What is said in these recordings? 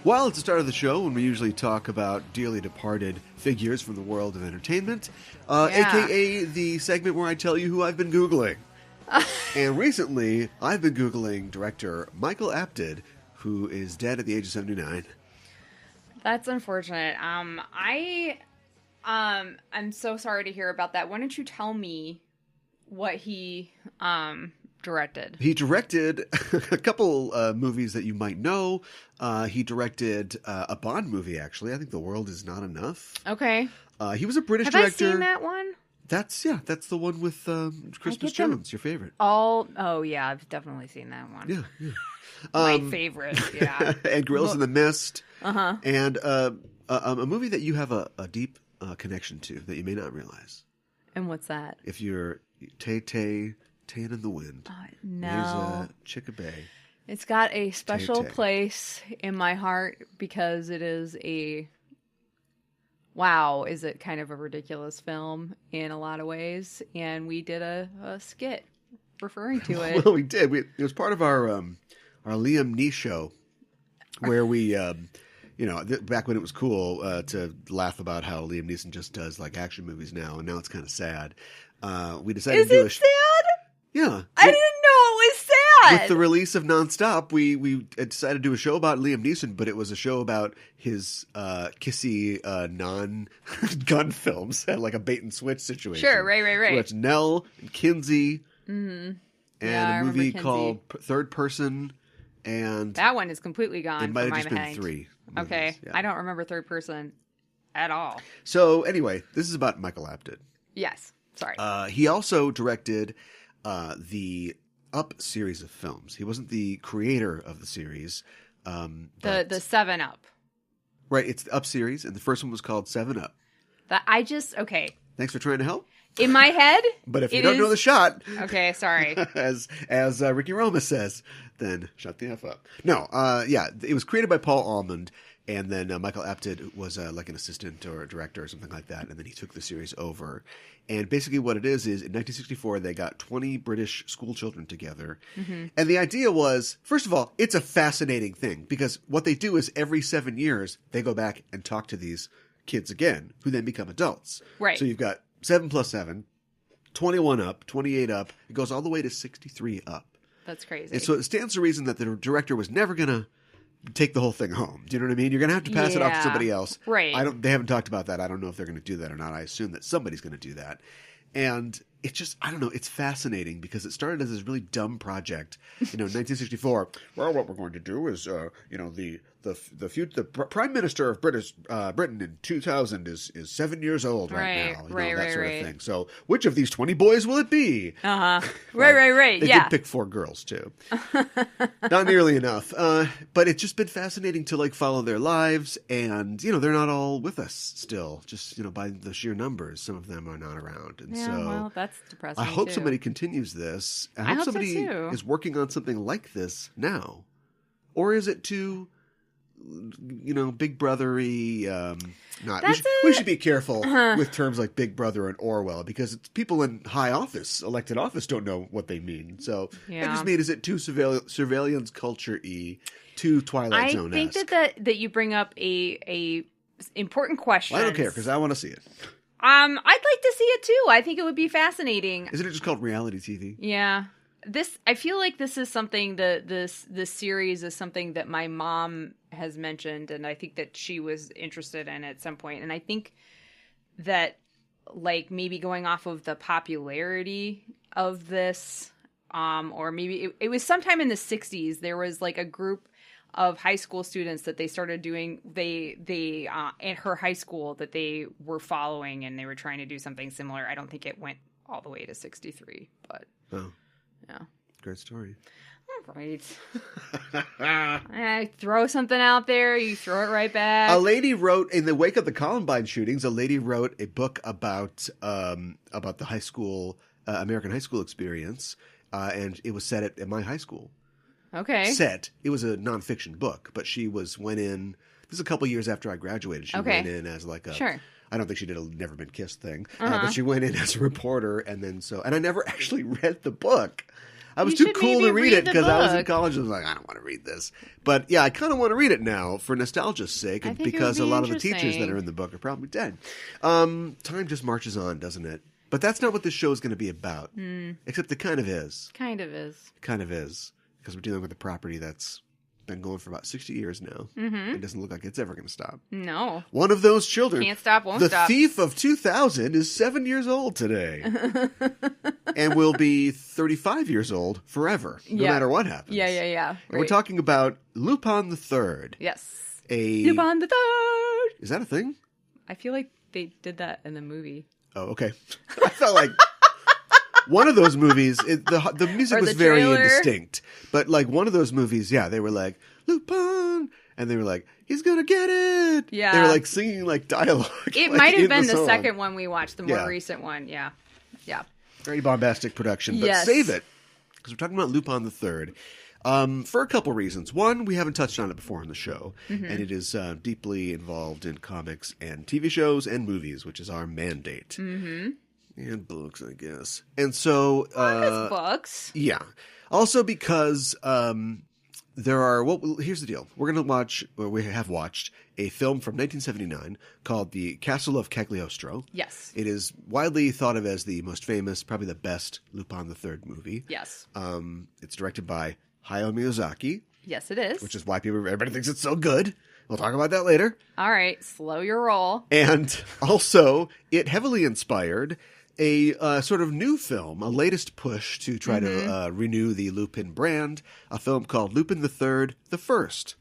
Well, it's the start of the show when we usually talk about dearly departed figures from the world of entertainment, a.k.a. the segment where I tell you who I've been Googling. And recently, I've been Googling director Michael Apted, who is dead at the age of 79. That's unfortunate. I'm so sorry to hear about that. Why don't you tell me what he directed? He directed a couple movies that you might know. He directed a Bond movie, actually. I think The World Is Not Enough. Okay. He was a British Have director. I seen that one? That's the one with Christmas Jones, your favorite. Oh yeah, I've definitely seen that one. Yeah. My favorite, yeah. And Gorillas in the Mist. Uh-huh. And a movie that you have a deep connection to that you may not realize. And what's that? If you're Tay in the Wind. No. There's a Chickabay. It's got a special Tay. place in my heart because it is is it kind of a ridiculous film in a lot of ways. And we did a skit referring to it. Well, we did. It was part of our Liam Neeson show where we, back when it was cool to laugh about how Liam Neeson just does like action movies now, and now it's kind of sad. We decided Is to do it sad? Yeah. I didn't know it was sad. With the release of Nonstop, we decided to do a show about Liam Neeson, but it was a show about his kissy non-gun films, like a bait and switch situation. Sure, right. So it's Nell and Kinsey, Mm-hmm. and a movie called Third Person, and that one is completely gone. it might have from just my been mind. 3. Okay, movies, yeah. I don't remember Third Person at all. So anyway, this is about Michael Apted. Yes, sorry. He also directed the Up series of films. He wasn't the creator of the series. The 7 Up. Right, it's the Up series, and the first one was called 7 Up. Okay. Thanks for trying to help. In my head, But if you don't know the shot, okay, sorry. as Ricky Roma says, then shut the F up. No, it was created by Paul Almond, and then Michael Apted was like an assistant or a director or something like that, and then he took the series over. And basically what it is in 1964, they got 20 British school children together. Mm-hmm. And the idea was, first of all, it's a fascinating thing, because what they do is every 7 years, they go back and talk to these kids again, who then become adults. Right. So you've got 7 plus 7, 21 up, 28 up. It goes all the way to 63 up. That's crazy. And so it stands to reason that the director was never going to take the whole thing home. Do you know what I mean? You're going to have to pass it off to somebody else. Right. They haven't talked about that. I don't know if they're going to do that or not. I assume that somebody's going to do that. And it's just, I don't know, it's fascinating because it started as this really dumb project. 1964. Well, what we're going to do is, the Prime Minister of Britain in 2000 is 7 years old right now. That sort of thing. So which of these 20 boys will it be? Uh-huh. Right. They did pick 4 girls too. Not nearly enough. But it's just been fascinating to like follow their lives, and they're not all with us still. Just by the sheer numbers, some of them are not around, and well, that's depressing. I hope too. somebody continues this. I hope so somebody too. is working on something like this now, or is it too, Big Brothery? Not. We should be careful with terms like Big Brother and Orwell, because it's people in high office, elected office, don't know what they mean. So I just mean, is it too surveillance culture-y, too Twilight Zone-esque? I think that you bring up a important question. Well, I don't care because I want to see it. I'd like to see it too. I think it would be fascinating. Isn't it just called reality TV? Yeah. I feel like this is something this series is something that my mom has mentioned, and I think that she was interested in at some point. And I think that like maybe going off of the popularity of this, or maybe it was sometime in the 60s, there was like a group of high school students that they started doing, they at her high school that they were following, and they were trying to do something similar. I don't think it went all the way to 63, but yeah. Great story. All right. I throw something out there, you throw it right back. A lady wrote, in the wake of the Columbine shootings, a lady wrote a book about the high school, American high school experience, and it was set at my high school. Okay. It was a nonfiction book, but she went in. This is a couple years after I graduated. She went in as like a. Sure. I don't think she did a Never Been Kissed thing, but she went in as a reporter, and I never actually read the book. I was You too should cool to maybe read it the because I was in book. college. I was like, I don't want to read this. But yeah, I kind of want to read it now for nostalgia's sake, I and think it would because a be lot of the teachers that interesting. are in the book are probably dead. Time just marches on, doesn't it? But that's not what this show is going to be about. Except it kind of is. Kind of is. Kind of is. Because we're dealing with a property that's been going for about 60 years now. Mm-hmm. It doesn't look like it's ever going to stop. No. One of those children. Can't stop, won't the stop. Thief of 2000 is 7 years old today. And will be 35 years old forever, no Yeah. matter what happens. Yeah. And we're Right. talking about Lupin III. Yes. Lupin the Third. Is that a thing? I feel like they did that in the movie. Oh, okay. I felt like one of those movies, the music Or was the very trailer. indistinct. But like one of those movies, yeah, they were like, Lupin! And they were like, he's gonna get it! Yeah. They were like singing like dialogue. It like, might have in been the song. second one we watched, the more Yeah. recent one. Yeah. Yeah. Very bombastic production, but Yes. save it. Because we're talking about Lupin III. For a couple reasons. One, we haven't touched on it before on the show, and it is deeply involved in comics and TV shows and movies, which is our mandate. Mm-hmm. And books, I guess. And so... His books. Yeah. Also because there are... Well, here's the deal. We're going to watch, or we have watched, a film from 1979 called The Castle of Cagliostro. Yes. It is widely thought of as the most famous, probably the best Lupin III movie. Yes. It's directed by Hayao Miyazaki, Yes, it is. which is why everybody thinks it's so good. We'll talk about that later. All right. Slow your roll. And also, it heavily inspired a sort of new film, a latest push to try to renew the Lupin brand, a film called Lupin III, the First.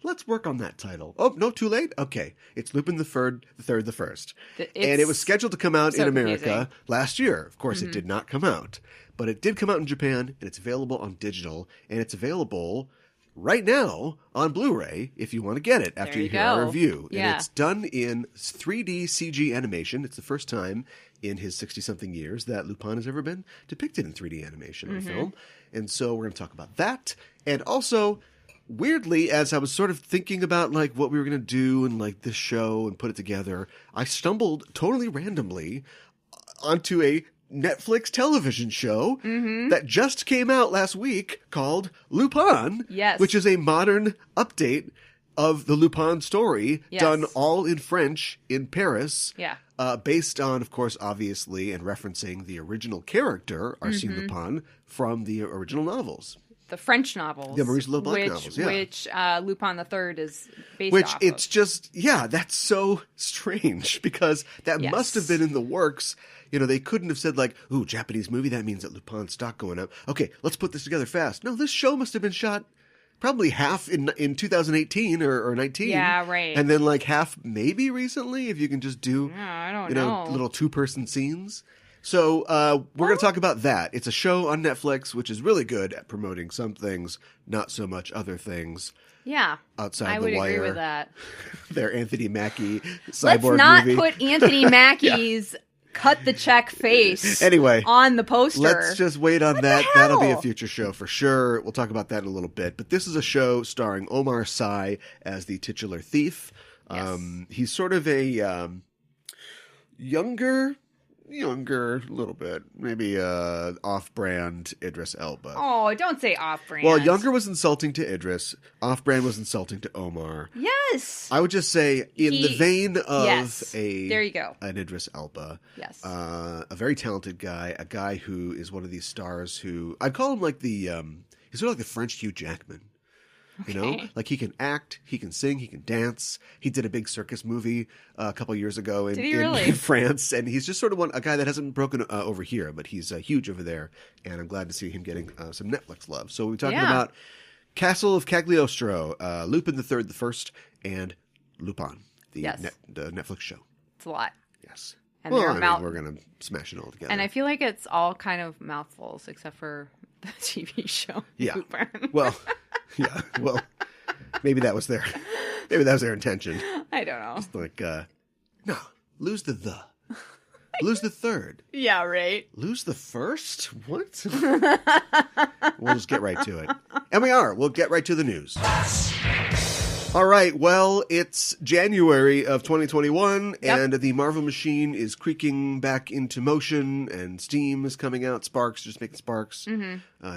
Let's work on that title. Oh, no, too late? Okay. It's Lupin the Third, the First. And it was scheduled to come out so in America confusing. last year. Of course, it did not come out. But it did come out in Japan, and it's available on digital, and it's available right now on Blu-ray if you want to get it after There you you hear our go. review. Yeah. And it's done in 3D CG animation. It's the first time in his 60-something years that Lupin has ever been depicted in 3D animation on film. And so we're going to talk about that. And also, weirdly, as I was sort of thinking about like what we were going to do and like this show and put it together, I stumbled totally randomly onto a Netflix television show that just came out last week called Lupin, Yes. which is a modern update of the Lupin story Yes. done all in French in Paris. Yeah. Based on, of course, obviously, and referencing the original character, Arsène Lupin, from the original novels. The French novels. The Maurice Leblanc which, novels, yeah. Which Lupin III is based Which off it's of. just, yeah, that's so strange because that Yes. must have been in the works. You know, they couldn't have said like, ooh, Japanese movie, that means that Lupin's stock going up. Okay, let's put this together fast. No, this show must have been shot probably half in 2018 or 19. Yeah, right. And then like half maybe recently, if you can just do, I don't you know, know. little two-person scenes. So we're going to talk about that. It's a show on Netflix, which is really good at promoting some things, not so much other things. Yeah. Outside I the would Wire. agree with that. Their Anthony Mackie cyborg Let's not movie. put Anthony Mackie's cut the check face Anyway, on the poster. Let's just wait on that. the That'll be a hell? future show for sure. We'll talk about that in a little bit. But this is a show starring Omar Sy as the titular thief. Yes. He's sort of a younger, a little bit, maybe off-brand Idris Elba. Oh, don't say off-brand. Well, younger was insulting to Idris. Off-brand was insulting to Omar. Yes. I would just say in the vein of Yes. There you go. an Idris Elba. Yes. A very talented guy, a guy who is one of these stars who I'd call him like he's sort of like the French Hugh Jackman. You know, Okay. like he can act, he can sing, he can dance. He did a big circus movie a couple years ago Did he really? in France, and he's just sort of a guy that hasn't broken over here, but he's huge over there. And I'm glad to see him getting some Netflix love. So we're talking Yeah. about Castle of Cagliostro, Lupin III, the First, and Lupin, the Yes. the Netflix show. It's a lot. Yes. And well, they're I mean, mouth- we're gonna smash it all together. And I feel like it's all kind of mouthfuls except for the TV show. Yeah. Lupin. Well, yeah. Well, maybe that was their intention. I don't know. Like, no, lose the. Lose the third. Yeah, right. Lose the first? What? We'll just get right to it. And we are. We'll get right to the news. All right, well, it's January of 2021, Yep. and the Marvel machine is creaking back into motion, and Steam is coming out, Sparks, just making Sparks,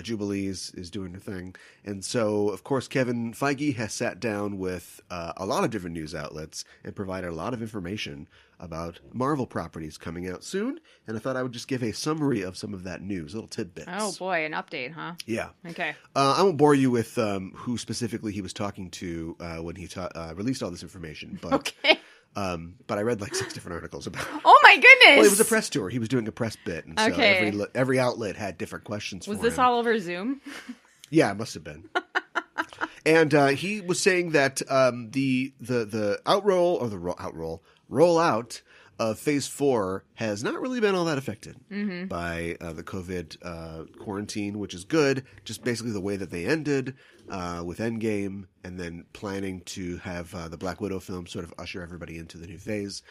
Jubilees is doing her thing. And so, of course, Kevin Feige has sat down with a lot of different news outlets and provided a lot of information about Marvel properties coming out soon, and I thought I would just give a summary of some of that news, little tidbits. Oh boy, an update, huh? Yeah. Okay. I won't bore you with who specifically he was talking to when he released all this information, but Okay. but I read like 6 different articles about it. Oh my goodness! Well, it was a press tour. He was doing a press bit, and so Okay. every outlet had different questions for him. Was this all over Zoom? Yeah, it must have been. And he was saying that the rollout of Phase 4 has not really been all that affected by the COVID quarantine, which is good. Just basically the way that they ended with Endgame, and then planning to have the Black Widow film sort of usher everybody into the new phase.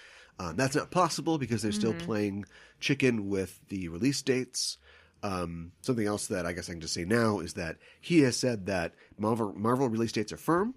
That's not possible because they're still playing chicken with the release dates. Something else that I guess I can just say now is that he has said that Marvel release dates are firm.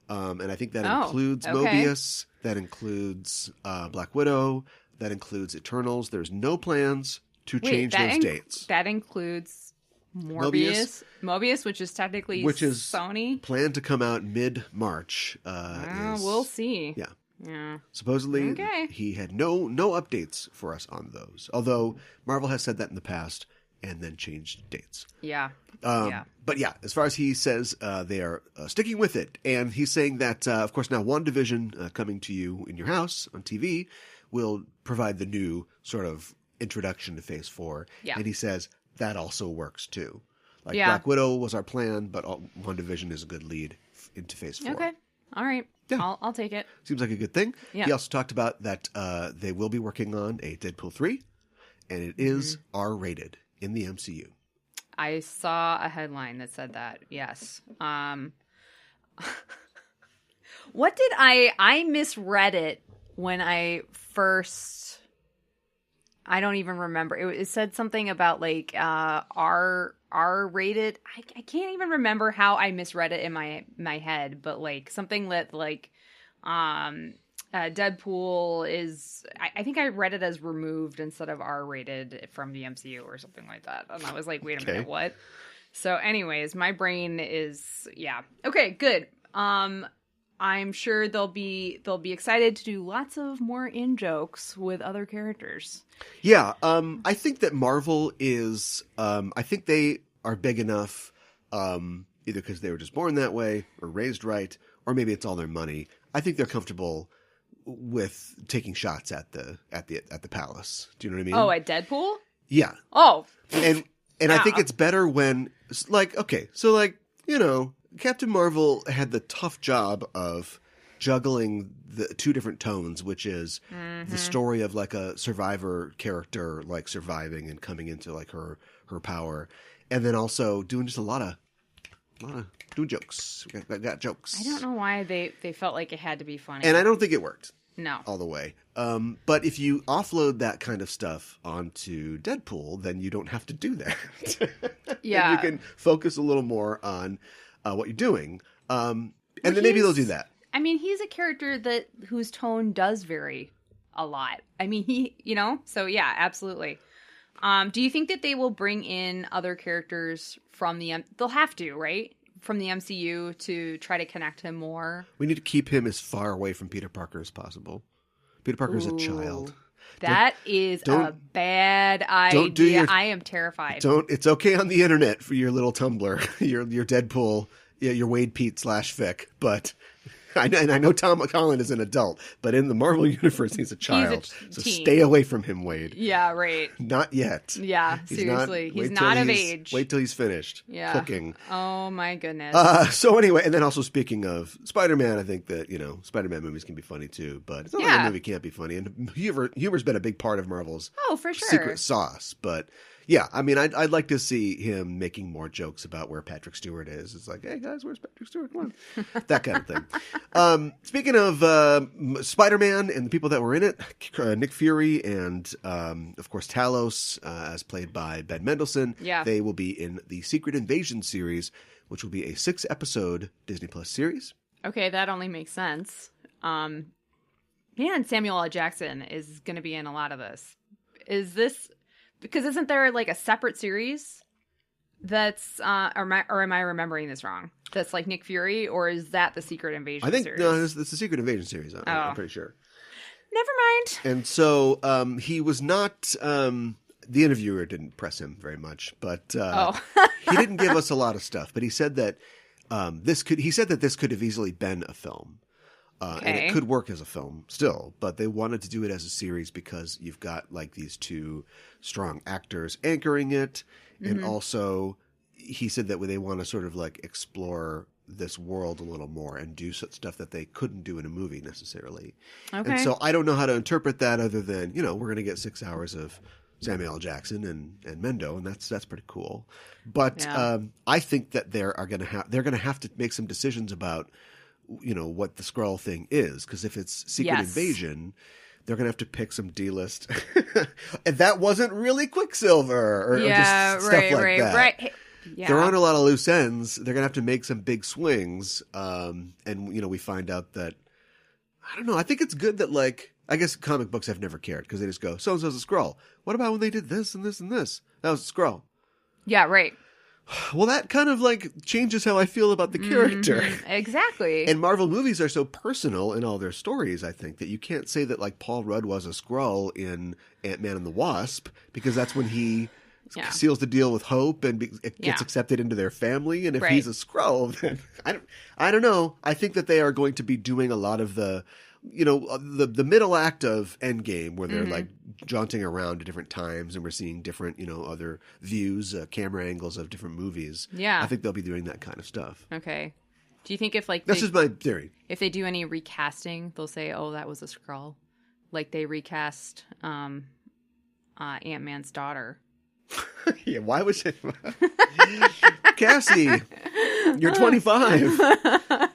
And I think that includes okay. Mobius, that includes Black Widow, that includes Eternals. There's no plans to change those dates. That includes Mobius, which is technically Sony. Planned to come out mid-March. We'll see. Yeah. Yeah. Supposedly, he had no updates for us on those. Although Marvel has said that in the past and then changed dates. Yeah. But yeah, as far as he says, they are sticking with it. And he's saying that, of course, now WandaVision coming to you in your house on TV will provide the new sort of introduction to Phase 4. Yeah. And he says that also works too. Like Black Widow was our plan, but WandaVision is a good lead into Phase 4. Okay. All right. Yeah. I'll take it. Seems like a good thing. Yeah. He also talked about that they will be working on a Deadpool 3, and it is R-rated in the MCU. I saw a headline that said that. Yes. What did I misread it when I first. I don't even remember. It said something about like R-rated. I can't even remember how I misread it in my head, but like something that like Deadpool is. I think I read it as removed instead of R-rated from the MCU or something like that, and I was like, wait a minute, what? So, anyways, my brain is okay, good. I'm sure they'll be excited to do lots of more in-jokes with other characters. Yeah, I think that Marvel is, I think they are big enough, either because they were just born that way or raised right, or maybe it's all their money. I think they're comfortable with taking shots at the palace. Do you know what I mean? Oh, at Deadpool? Yeah. Oh. And I think it's better when, like, okay, so like, you know, Captain Marvel had the tough job of juggling the 2 different tones, which is the story of like a survivor character, like surviving and coming into like her power, and then also doing just a lot of doing jokes. We got jokes. I don't know why they felt like it had to be funny. And I don't think it worked. No. All the way. But if you offload that kind of stuff onto Deadpool, then you don't have to do that. Yeah. And you can focus a little more on what you're doing. And then maybe they'll do that. I mean, he's a character whose tone does vary a lot. I mean, so yeah, absolutely. Do you think that they will bring in other characters from they'll have to, right? From the MCU to try to connect him more? We need to keep him as far away from Peter Parker as possible. Peter Parker is a child. That is a bad idea. I am terrified. It's okay on the internet for your little Tumblr, your Deadpool, your Wade Pete /fic, but I know Tom Holland is an adult, but in the Marvel universe, he's a child. So stay away from him, Wade. Yeah, right. Not yet. Yeah, seriously. He's not of age. Wait till he's finished cooking. Oh, my goodness. So anyway, and then also speaking of Spider-Man, I think that, Spider-Man movies can be funny too, but it's not like a movie can't be funny. And humor's been a big part of Marvel's secret sauce, but... Yeah, I mean, I'd like to see him making more jokes about where Patrick Stewart is. It's like, hey, guys, where's Patrick Stewart? Come on. That kind of thing. Speaking of Spider-Man and the people that were in it, Nick Fury and, of course, Talos, as played by Ben Mendelsohn, they will be in the Secret Invasion series, which will be a 6-episode Disney Plus series. Okay, that only makes sense. Man, Samuel L. Jackson is going to be in a lot of this. Is this because isn't there like a separate series that's or am I remembering this wrong? That's like Nick Fury, or is that the Secret Invasion series? No, it's the Secret Invasion series. I'm pretty sure. Never mind. And so he was not. The interviewer didn't press him very much, but he didn't give us a lot of stuff. But he said that this could have easily been a film. And it could work as a film still, but they wanted to do it as a series because you've got like these two strong actors anchoring it. And also he said that they want to sort of like explore this world a little more and do such stuff that they couldn't do in a movie necessarily. Okay. And so I don't know how to interpret that other than, we're going to get 6 hours of Samuel L. Jackson and Mendo, and that's pretty cool. But I think that they're going to have to make some decisions about what the Skrull thing is, because if it's Secret Invasion, they're going to have to pick some D-list. And that wasn't really Quicksilver or just stuff like that. Right. Yeah. There aren't a lot of loose ends. They're going to have to make some big swings. And, we find out that, I don't know, I think it's good that, like, I guess comic books have never cared because they just go, so-and-so's a Skrull. What about when they did this and this and this? That was a Skrull. Yeah, right. Well, that kind of like changes how I feel about the character. Exactly. And Marvel movies are so personal in all their stories, I think, that you can't say that like Paul Rudd was a Skrull in Ant-Man and the Wasp, because that's when he seals the deal with Hope and gets accepted into their family. And if he's a Skrull, then I don't know. I think that they are going to be doing a lot of the middle act of Endgame, where they're like jaunting around at different times and we're seeing different, other views, camera angles of different movies. Yeah. I think they'll be doing that kind of stuff. Okay. Do you think if like... This is my theory. If they do any recasting, they'll say, oh, that was a Skrull. Like they recast Ant-Man's daughter. Yeah, why was it... Cassie, you're 25.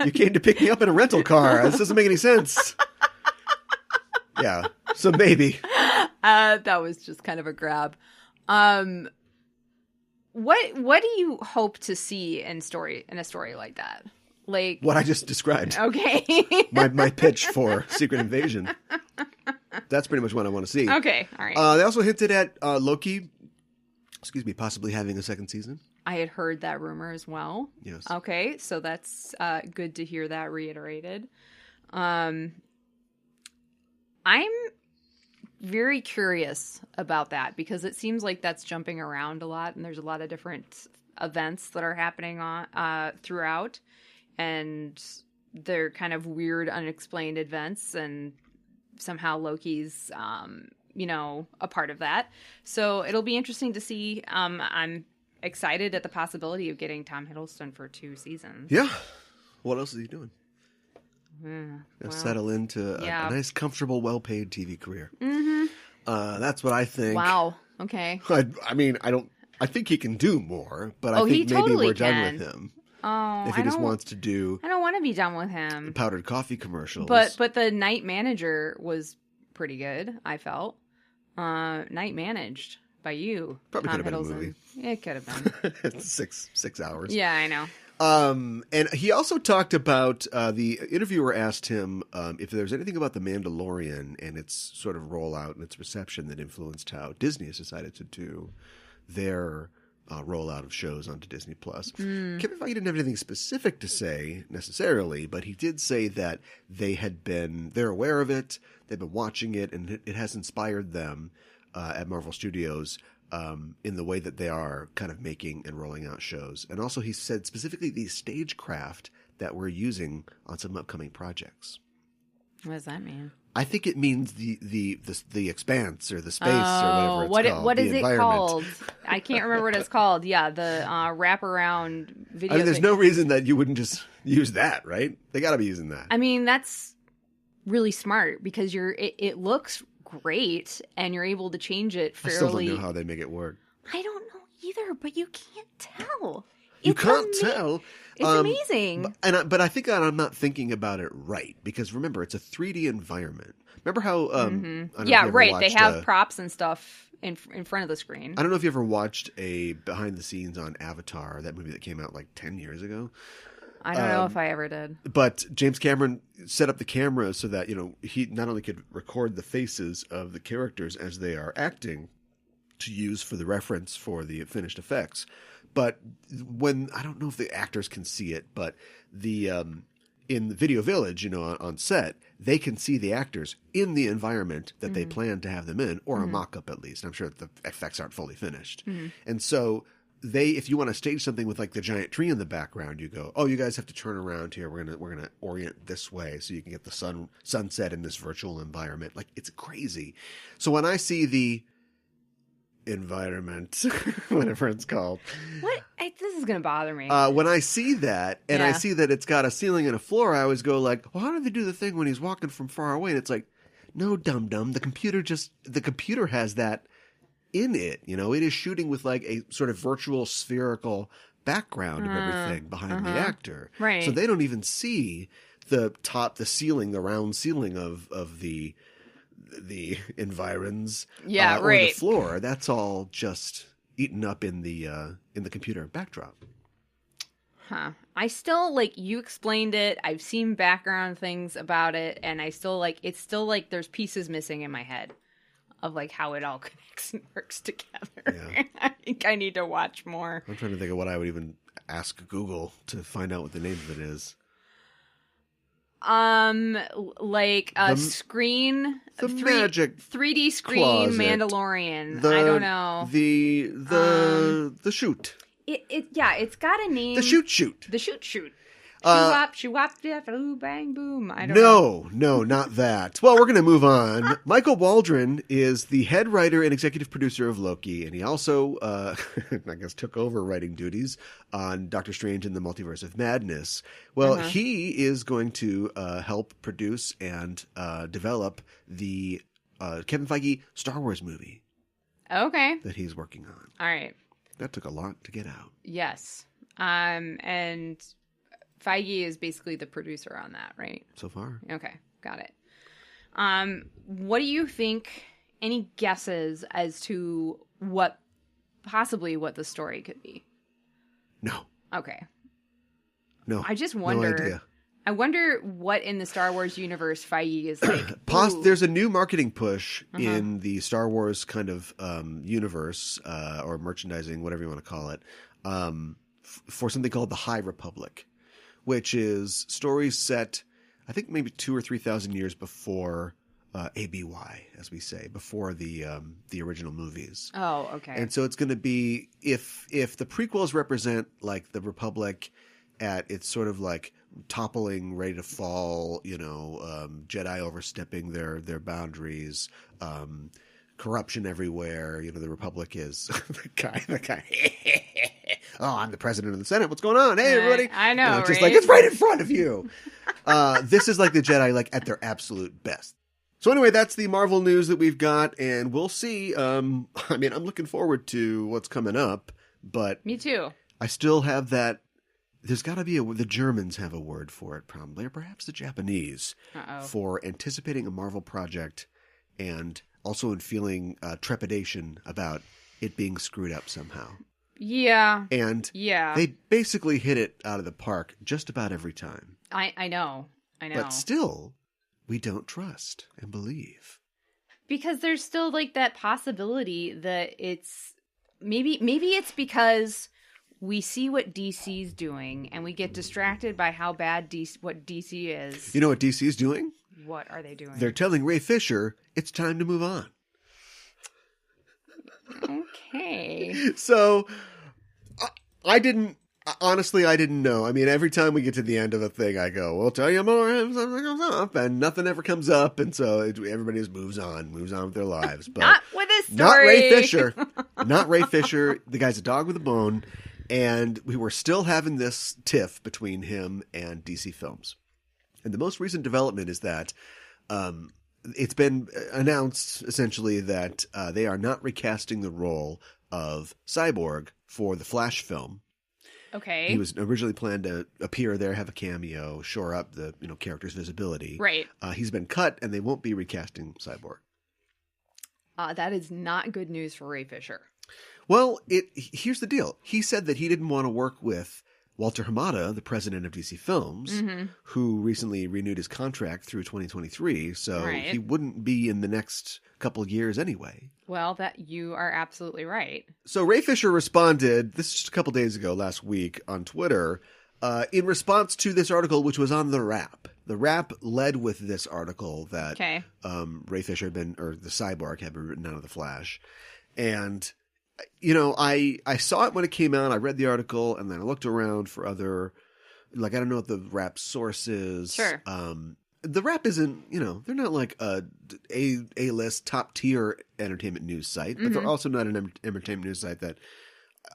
You came to pick me up in a rental car. This doesn't make any sense. Yeah, so maybe. That was just kind of a grab. What do you hope to see in a story like that? Like what I just described. Okay. my pitch for Secret Invasion. That's pretty much what I want to see. Okay, all right. They also hinted at Loki, possibly having a second season. I had heard that rumor as well. Yes. Okay, so that's good to hear that reiterated. I'm very curious about that because it seems like that's jumping around a lot, and there's a lot of different events that are happening on throughout, and they're kind of weird, unexplained events, and somehow Loki's a part of that. So it'll be interesting to see. I'm excited at the possibility of getting Tom Hiddleston for 2 seasons. Yeah. What else is he doing? Settle into a nice, comfortable, well-paid TV career. Mm-hmm. That's what I think. Wow. Okay. I think he can do more, but I think maybe we're done with him. Oh, if he just wants to do... I don't want to be done with him. Powdered coffee commercials. But the Night Manager was pretty good, I felt. Night Managed by you, probably Tom could have Hiddleston. been a movie. It could have been. 6 hours. Yeah, I know. And he also talked about, the interviewer asked him if there's anything about The Mandalorian and its sort of rollout and its reception that influenced how Disney has decided to do their rollout of shows onto Disney+. Kevin Feige didn't have anything specific to say necessarily, but he did say that they're aware of it, they've been watching it, and it has inspired them at Marvel Studios in the way that they are kind of making and rolling out shows. And also he said specifically the stagecraft that we're using on some upcoming projects. What does that mean? I think it means the expanse or the space or whatever it's called. What is it called? I can't remember what it's called. Yeah, the wraparound video. There's no reason that you wouldn't just use that, right? They got to be using that. I mean, that's really smart because it looks great and you're able to change it fairly. I still don't know how they make it work. I don't know either, but you can't tell. You can't tell. It's amazing. But I think I'm not thinking about it right because remember, it's a 3D environment. Remember how? They have props and stuff in front of the screen. I don't know if you ever watched a behind the scenes on Avatar, that movie that came out like 10 years ago. I don't know if I ever did. But James Cameron set up the camera so that, he not only could record the faces of the characters as they are acting to use for the reference for the finished effects, but I don't know if the actors can see it, but in the Video Village, on set, they can see the actors in the environment that they plan to have them in, or a mock-up at least. I'm sure the effects aren't fully finished. And so if you want to stage something with like the giant tree in the background, you go, oh, you guys have to turn around here. We're gonna orient this way so you can get the sunset in this virtual environment. Like, it's crazy. So when I see the environment, whatever it's called, this is gonna bother me. When I see that, and I see that it's got a ceiling and a floor, I always go like, well, how do they do the thing when he's walking from far away? And it's like, no, dum-dum, the computer has that in it. It is shooting with like a sort of virtual spherical background of everything behind the actor. Right. So they don't even see the ceiling, the round ceiling of the environs, or the floor. That's all just eaten up in the computer backdrop. Huh. I still, like, you explained it. I've seen background things about it, and I still, like, it's still like there's pieces missing in my head of like how it all connects and works together. Yeah. I think I need to watch more. I'm trying to think of what I would even ask Google to find out what the name of it is. Like a screen, magic 3D screen closet. Mandalorian. I don't know. The shoot. It's got a name. The shoot. The shoot. Shoo-wop, bang, boom. I don't know. No, not that. Well, we're going to move on. Michael Waldron is the head writer and executive producer of Loki, and he also, I guess, took over writing duties on Doctor Strange in the Multiverse of Madness. Well, he is going to help produce and develop the Kevin Feige Star Wars movie. Okay. That he's working on. All right. That took a lot to get out. Yes. And Feige is basically the producer on that, right? So far. Okay, got it. What do you think? Any guesses as to what the story could be? No. Okay. No. I just wonder. No idea. I wonder what in the Star Wars universe Feige is like. There's a new marketing push in the Star Wars kind of universe or merchandising, whatever you want to call it, for something called the High Republic, which is stories set, I think maybe 2,000 or 3,000 years before ABY, as we say, before the original movies. Oh, okay. And so it's going to be, if the prequels represent like the Republic at its sort of like toppling, ready to fall, Jedi overstepping their boundaries, corruption everywhere. The Republic is the guy. Oh, I'm the president of the Senate. What's going on? Hey, everybody! I know, just right? like, it's right in front of you. This is like the Jedi, like at their absolute best. So anyway, that's the Marvel news that we've got, and we'll see. I'm looking forward to what's coming up, but me too. I still have that. There's got to be the Germans have a word for it, probably, or perhaps the Japanese, for anticipating a Marvel project and also in feeling trepidation about it being screwed up somehow. Yeah. And they basically hit it out of the park just about every time. I know. But still, we don't trust and believe. Because there's still like that possibility that it's maybe it's because we see what DC's doing and we get distracted by how bad what DC is. You know what DC's doing? What are they doing? They're telling Ray Fisher it's time to move on. Okay. So I didn't know. I mean, every time we get to the end of a thing, I go, we'll tell you more if something comes up, and nothing ever comes up, and so everybody just moves on with their lives. But not with this story. Not Ray Fisher. Not Ray Fisher. The guy's a dog with a bone, and we were still having this tiff between him and DC Films. And the most recent development is that it's been announced, essentially, that they are not recasting the role of Cyborg for the Flash film. Okay. He was originally planned to appear there, have a cameo, shore up the character's visibility. Right. He's been cut, and they won't be recasting Cyborg. That is not good news for Ray Fisher. Well, here's the deal. He said that he didn't want to work with Walter Hamada, the president of DC Films, Mm-hmm. who recently renewed his contract through 2023, so Right. he wouldn't be in the next couple of years anyway. Well, that you are absolutely right. So Ray Fisher responded, this is just a couple days ago, last week, on Twitter, in response to this article, which was on The Wrap. The Wrap led with this article that Okay. Ray Fisher had been, or the Cyborg had been written out of The Flash. And, you know, I saw it when it came out. I read the article, and then I looked around for other, like, I don't know what the Wrap source is. Sure. The Wrap isn't, you know, they're not like A-list top tier entertainment news site, but they're also not an entertainment news site that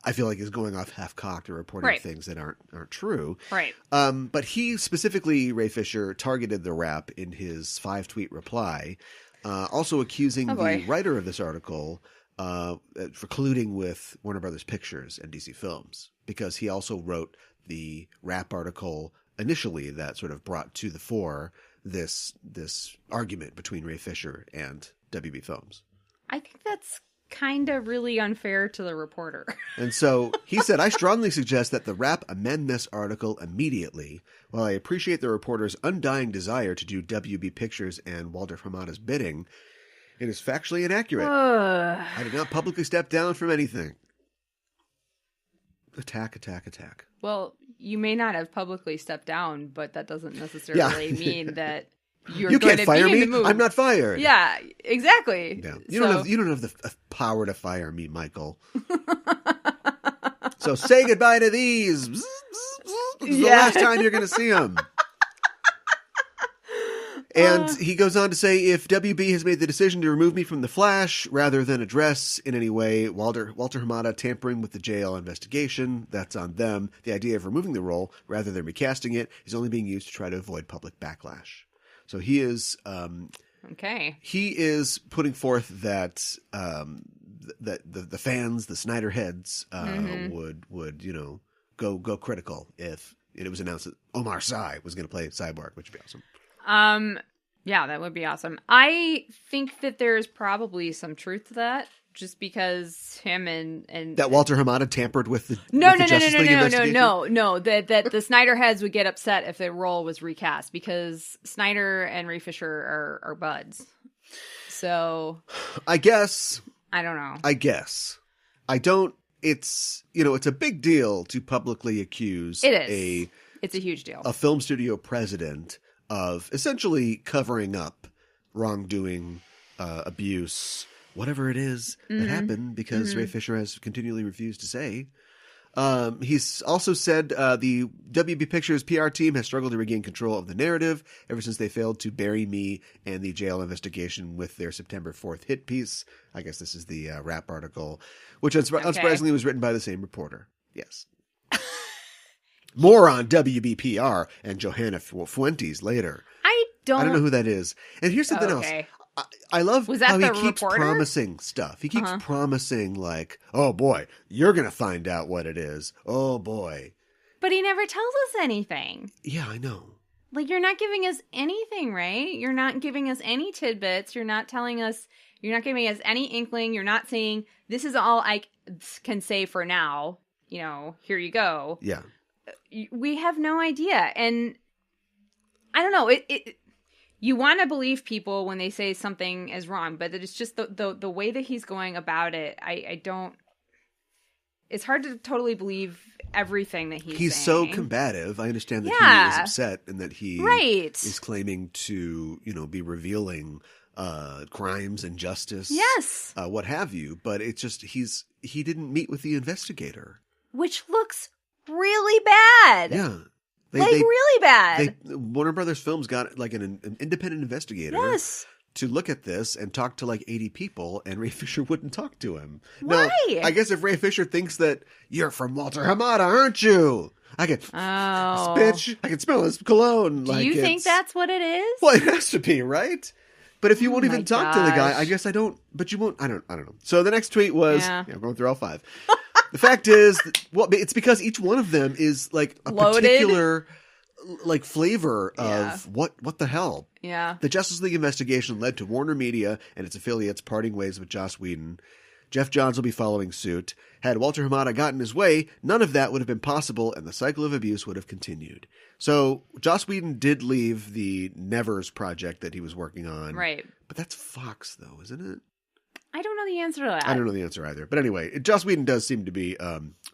I feel like is going off half-cocked or reporting Right. things that aren't true. Right. But he specifically, Ray Fisher, targeted The Wrap in his 5-tweet reply, also accusing Oh, boy. the writer of this article for colluding with Warner Brothers Pictures and DC Films, because he also wrote the Wrap article initially that sort of brought to the fore this argument between Ray Fisher and WB Films. I think that's kind of really unfair to the reporter. And so he said, I strongly suggest that the Wrap amend this article immediately. While I appreciate the reporter's undying desire to do WB Pictures and Walter Hamada's bidding, it is factually inaccurate. I did not publicly step down from anything. Attack, attack, attack. Well, you may not have publicly stepped down, but that doesn't necessarily mean that you're You going can't to fire be in me. the move. I'm not fired. Yeah, exactly. Yeah. So- You don't have the power to fire me, Michael. So say goodbye to these. This is the Yeah. last time you're going to see them. And he goes on to say, if WB has made the decision to remove me from The Flash rather than address in any way Walter Hamada tampering with the JL investigation, that's on them. The idea of removing the role rather than recasting it is only being used to try to avoid public backlash. So he is Okay. he is putting forth that that the fans, the Snyder heads, would go critical if it was announced that Omar Sy was going to play Cyborg, which would be awesome. Yeah, that would be awesome. I think that there's probably some truth to that, just because him and That Walter Hamada tampered with the no, Justice League investigation? that the Snyder heads would get upset if the role was recast, because Snyder and Ray Fisher are buds. So I guess. I don't know. I don't. It's it's a big deal to publicly accuse It is. It's a huge deal. a film studio president of essentially covering up wrongdoing, abuse, whatever it is that happened, because Ray Fisher has continually refused to say. He's also said the WB Pictures PR team has struggled to regain control of the narrative ever since they failed to bury me and the jail investigation with their September 4th hit piece. I guess this is the Wrap article, which unsurprisingly was written by the same reporter. Yes. More on WBPR and Johanna Fuentes later. I don't know who that is. And here's something else. I love Was that how he the keeps reporter? promising stuff. He keeps promising, like, oh boy, you're going to find out what it is. Oh boy. But he never tells us anything. Yeah, I know. Like, you're not giving us anything, right? You're not giving us any tidbits. You're not telling us, you're not giving us any inkling. You're not saying, this is all I can say for now. Here you go. Yeah. We have no idea. And I don't know. You want to believe people when they say something is wrong, but it's just the way that he's going about it. I don't. It's hard to totally believe everything that he's so saying. combative. I understand that he is upset and that he is claiming to, be revealing crimes and justice. Yes. What have you. But it's just he didn't meet with the investigator. Which looks really bad. Yeah. Really bad. Warner Brothers Films got like an independent investigator to look at this and talk to like 80 people, and Ray Fisher wouldn't talk to him. Why? Now, I guess if Ray Fisher thinks that you're from Walter Hamada, aren't you? I can bitch. I can smell his cologne. Do you think that's what it is? Well, it has to be, right? But if you won't even talk to the guy, I guess I don't. But you won't. I don't know. So the next tweet was going through all 5. The fact is, it's because each one of them is like a particular like flavor of what the hell. Yeah. The Justice League investigation led to Warner Media and its affiliates parting ways with Joss Whedon. Jeff Johns will be following suit. Had Walter Hamada gotten his way, none of that would have been possible, and the cycle of abuse would have continued. So Joss Whedon did leave the Nevers project that he was working on. Right. But that's Fox, though, isn't it? I don't know the answer to that. I don't know the answer either. But anyway, Joss Whedon does seem to be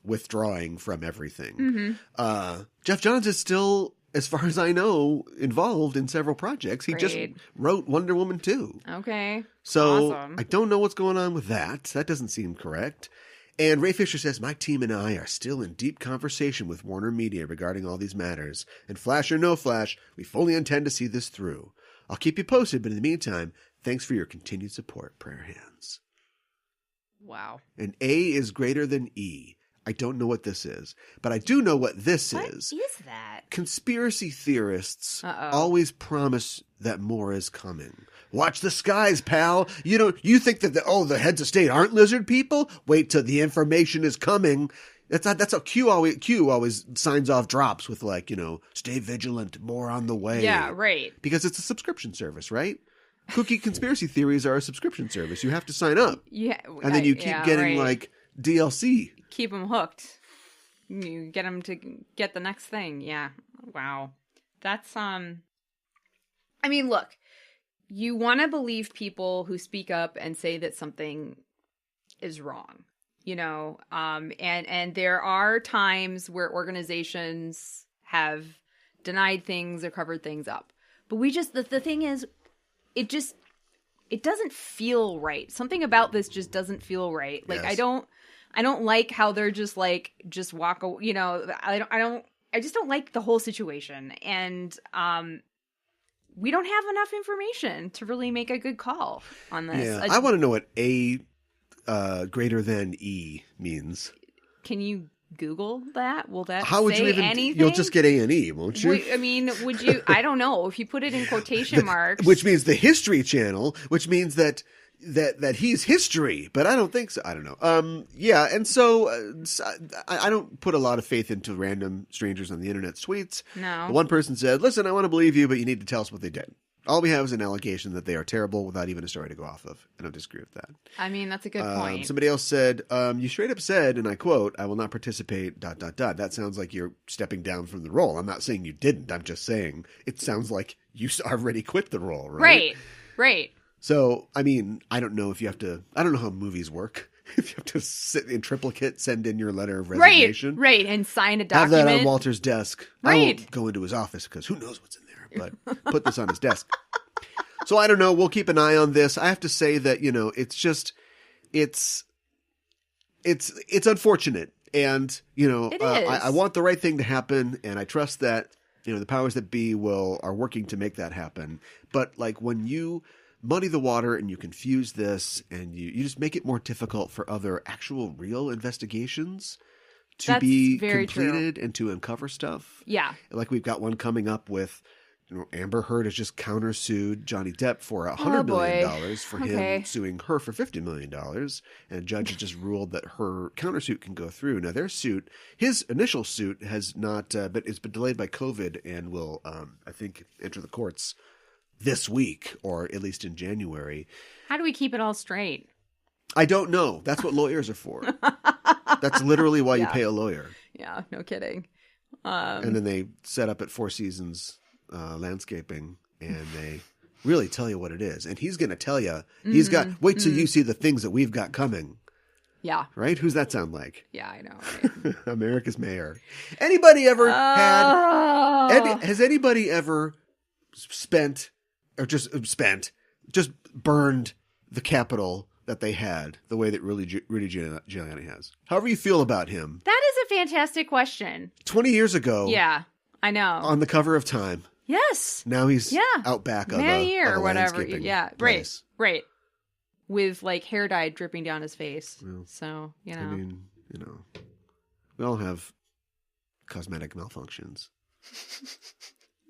withdrawing from everything. Jeff Johns is still, as far as I know, involved in several projects. He just wrote Wonder Woman 2. Okay. So awesome. I don't know what's going on with that. That doesn't seem correct. And Ray Fisher says, my team and I are still in deep conversation with Warner Media regarding all these matters. And Flash or no Flash, we fully intend to see this through. I'll keep you posted, but in the meantime, thanks for your continued support. Prayer hands. Wow. And A is greater than E. I don't know what this is, but I do know what this What is. is that? Conspiracy theorists always promise that more is coming. Watch the skies, pal. You think that the heads of state aren't lizard people? Wait till the information is coming. That's how Q always signs off drops with stay vigilant, more on the way. Yeah, right. Because it's a subscription service, right? Kooky conspiracy theories are a subscription service. You have to sign up. Yeah. And then you keep getting DLC. Keep them hooked. You get them to get the next thing. Yeah. Wow. That's, I mean, look, you want to believe people who speak up and say that something is wrong, and there are times where organizations have denied things or covered things up. But the thing is, it doesn't feel right. Something about this just doesn't feel right. Like, yes. I don't like how they're just walk away, I just don't like the whole situation. And, we don't have enough information to really make a good call on this. Yeah, I want to know what A greater than E means. Can you Google that? Will that How would say you even? anything? You'll just get A and E, won't you? Would you? I don't know. If you put it in quotation marks, which means the History Channel, which means that he's history, but I don't think so. I don't know. Yeah, and so I don't put a lot of faith into random strangers on the internet's tweets. No. But one person said, "Listen, I want to believe you, but you need to tell us what they did." All we have is an allegation that they are terrible without even a story to go off of. I don't disagree with that. I mean, that's a good point. Somebody else said, you straight up said, and I quote, I will not participate, ... That sounds like you're stepping down from the role. I'm not saying you didn't. I'm just saying it sounds like you already quit the role, right? Right. So, I mean, I don't know if you have to, I don't know how movies work. If you have to sit in triplicate, send in your letter of resignation. Right, and sign a document. Have that on Walter's desk. Right. I won't go into his office because who knows what's in there, but put this on his desk. So I don't know. We'll keep an eye on this. I have to say that, it's just, it's unfortunate. And, It is. I want the right thing to happen. And I trust that, the powers that be are working to make that happen. But when you muddy the water and you confuse this and you just make it more difficult for other actual real investigations to be completed and to uncover stuff. Yeah. Like we've got one coming up with, Amber Heard has just countersued Johnny Depp for $100 million for him suing her for $50 million. And a judge has just ruled that her countersuit can go through. Now, their suit, his initial suit has not, but it's been delayed by COVID and will, I think, enter the courts this week or at least in January. How do we keep it all straight? I don't know. That's what lawyers are for. That's literally why you pay a lawyer. Yeah, no kidding. And then they set up at Four Seasons Landscaping, and they really tell you what it is. And he's going to tell you, wait till you see the things that we've got coming. Yeah. Right? Who's that sound like? Yeah, I know. Right? America's mayor. Anybody ever has anybody ever spent just burned the Capitol that they had the way that Rudy Giuliani has? However you feel about him. That is a fantastic question. 20 years ago. Yeah, I know. On the cover of Time. Yes. Now he's out back of a or whatever. Yeah, place. Right. With hair dye dripping down his face. Well, so, I mean, we all have cosmetic malfunctions.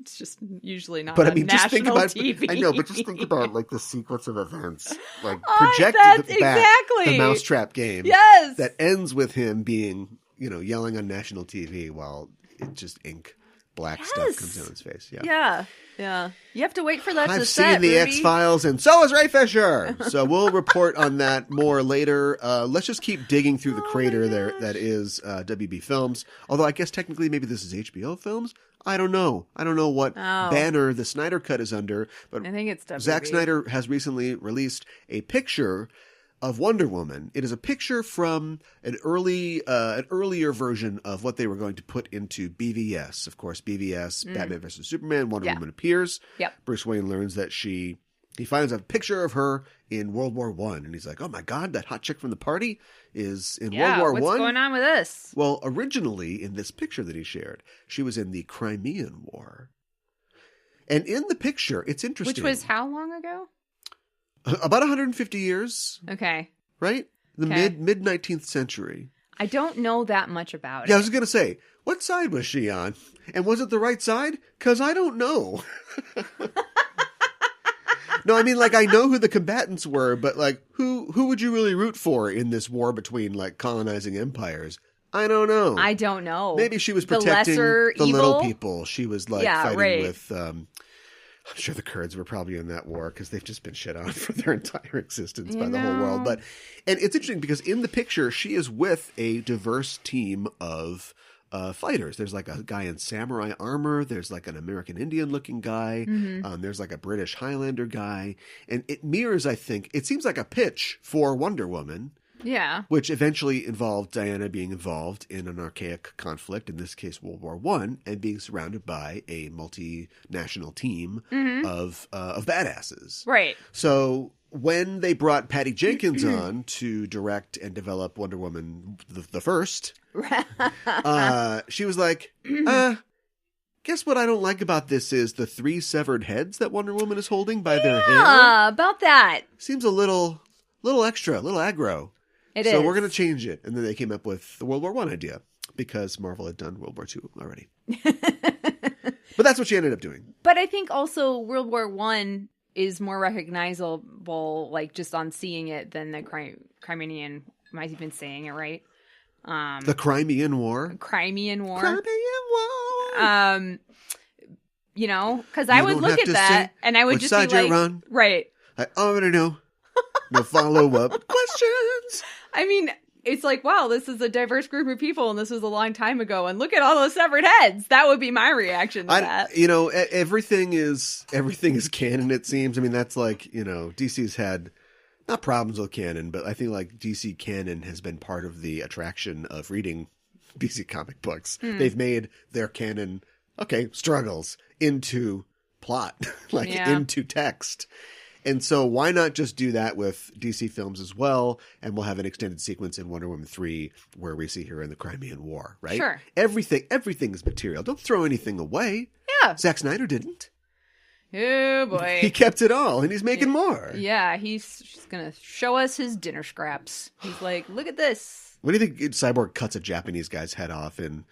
It's just usually not. But on I mean, just think about TV. I know, but just think about the sequence of events, project back exactly the mousetrap game. Yes, that ends with him being, yelling on national TV while it's just ink black stuff comes down his face. Yeah. You have to wait for that I've to set, seen the Ruby. X-Files, and so has Ray Fisher. So we'll report on that more later. Let's just keep digging through the crater there that is WB Films. Although I guess technically maybe this is HBO Films. I don't know. I don't know what banner the Snyder Cut is under, but I think it's WB. Zack Snyder has recently released a picture of Wonder Woman. It is a picture from an earlier version of what they were going to put into BVS. Of course, BVS, Batman vs. Superman, Wonder Woman appears. Yep. Bruce Wayne learns that he finds a picture of her in World War I, and he's like, oh my God, that hot chick from the party is in World War I? What's going on with this? Well, originally, in this picture that he shared, she was in the Crimean War. And in the picture, it's interesting. Which was how long ago? About 150 years. Okay. Right? The mid 19th century. I don't know that much about it. Yeah, I was going to say, what side was she on? And was it the right side? Because I don't know. No, I mean, like, I know who the combatants were, but, like, who would you really root for in this war between, like, colonizing empires? I don't know. I don't know. Maybe she was protecting the little people. She was, like, fighting with... I'm sure the Kurds were probably in that war because they've just been shit on for their entire existence by the whole world. And it's interesting because in the picture, she is with a diverse team of fighters. There's like a guy in samurai armor. There's like an American Indian looking guy. There's like a British Highlander guy. And it mirrors, I think, it seems like a pitch for Wonder Woman. Yeah. Which eventually involved Diana being involved in an archaic conflict, in this case World War I, and being surrounded by a multinational team of badasses. Right. So when they brought Patty Jenkins on to direct and develop Wonder Woman the first, she was like, guess what I don't like about this is the 3 severed heads that Wonder Woman is holding by their hair. Yeah, about that. Seems a little extra, a little aggro. So we're going to change it. And then they came up with the World War I idea because Marvel had done World War II already. But that's what she ended up doing. But I think also World War I is more recognizable, like, just on seeing it than the Crimean. Am I even saying it right? The Crimean War. Crimean War. Crimean War. You know, because I would look at that and I would just be like, run. Right. I already know. No follow-up questions. I mean, it's like, wow, this is a diverse group of people, and this was a long time ago, and look at all those severed heads. That would be my reaction to that. You know, everything is canon, it seems. I mean, that's like, you know, DC's had, not problems with canon, but I think, like, DC canon has been part of the attraction of reading DC comic books. They've made their canon, struggles into plot, into text. And so why not just do that with DC films as well? And we'll have an extended sequence in Wonder Woman 3 where we see her in the Crimean War, right? Sure. Everything is material. Don't throw anything away. Yeah. Zack Snyder didn't. Oh, boy. He kept it all, and he's making more. Yeah, he's just going to show us his dinner scraps. He's like, look at this. What do you think Cyborg cuts a Japanese guy's head off in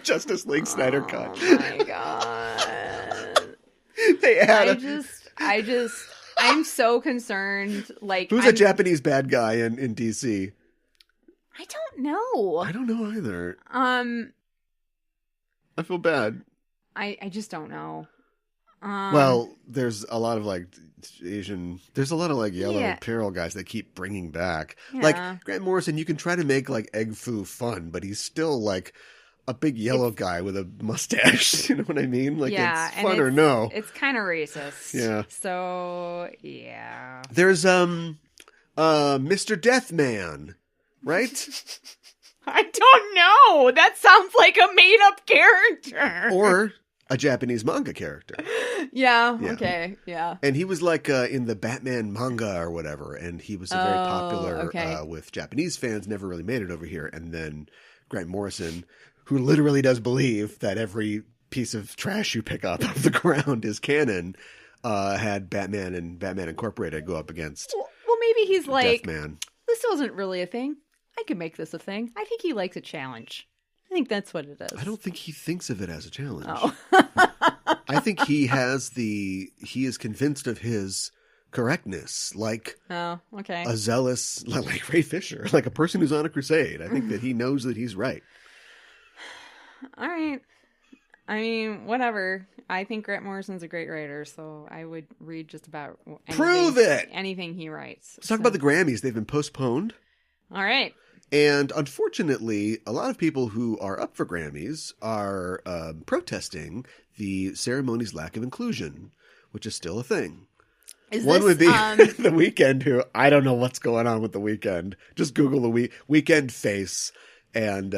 Justice League Snyder Cut? Oh, my God. They add I'm so concerned. Like, who's a Japanese bad guy in DC? I don't know. I don't know either. I feel bad. I just don't know. Well, there's a lot of like there's a lot of like yellow apparel guys that keep bringing back. Yeah. Like Grant Morrison, you can try to make like Egg Foo fun, but he's still like a big yellow guy with a mustache. You know what I mean? Like, it's fun or no. It's kind of racist. Yeah. So, yeah. There's Mr. Deathman, right? I don't know. That sounds like a made-up character. Or a Japanese manga character. Yeah. Okay. Yeah. And he was like in the Batman manga or whatever, and he was very popular with Japanese fans, never really made it over here. And then Grant Morrison, who literally does believe that every piece of trash you pick up off the ground is canon, had Batman and Batman Incorporated go up against well, maybe he's like, Deathman. This wasn't really a thing. I could make this a thing. I think he likes a challenge. I think that's what it is. I don't think he thinks of it as a challenge. Oh. I think he is convinced of his correctness, like a zealous, like Ray Fisher, like a person who's on a crusade. I think that he knows that he's right. All right. I mean, whatever. I think Grant Morrison's a great writer, so I would read just about Prove it! Anything he writes. Let's talk about the Grammys. They've been postponed. All right. And unfortunately, a lot of people who are up for Grammys are protesting the ceremony's lack of inclusion, which is still a thing. One would be The Weeknd, who I don't know what's going on with The Weeknd. Just Google the Weeknd face and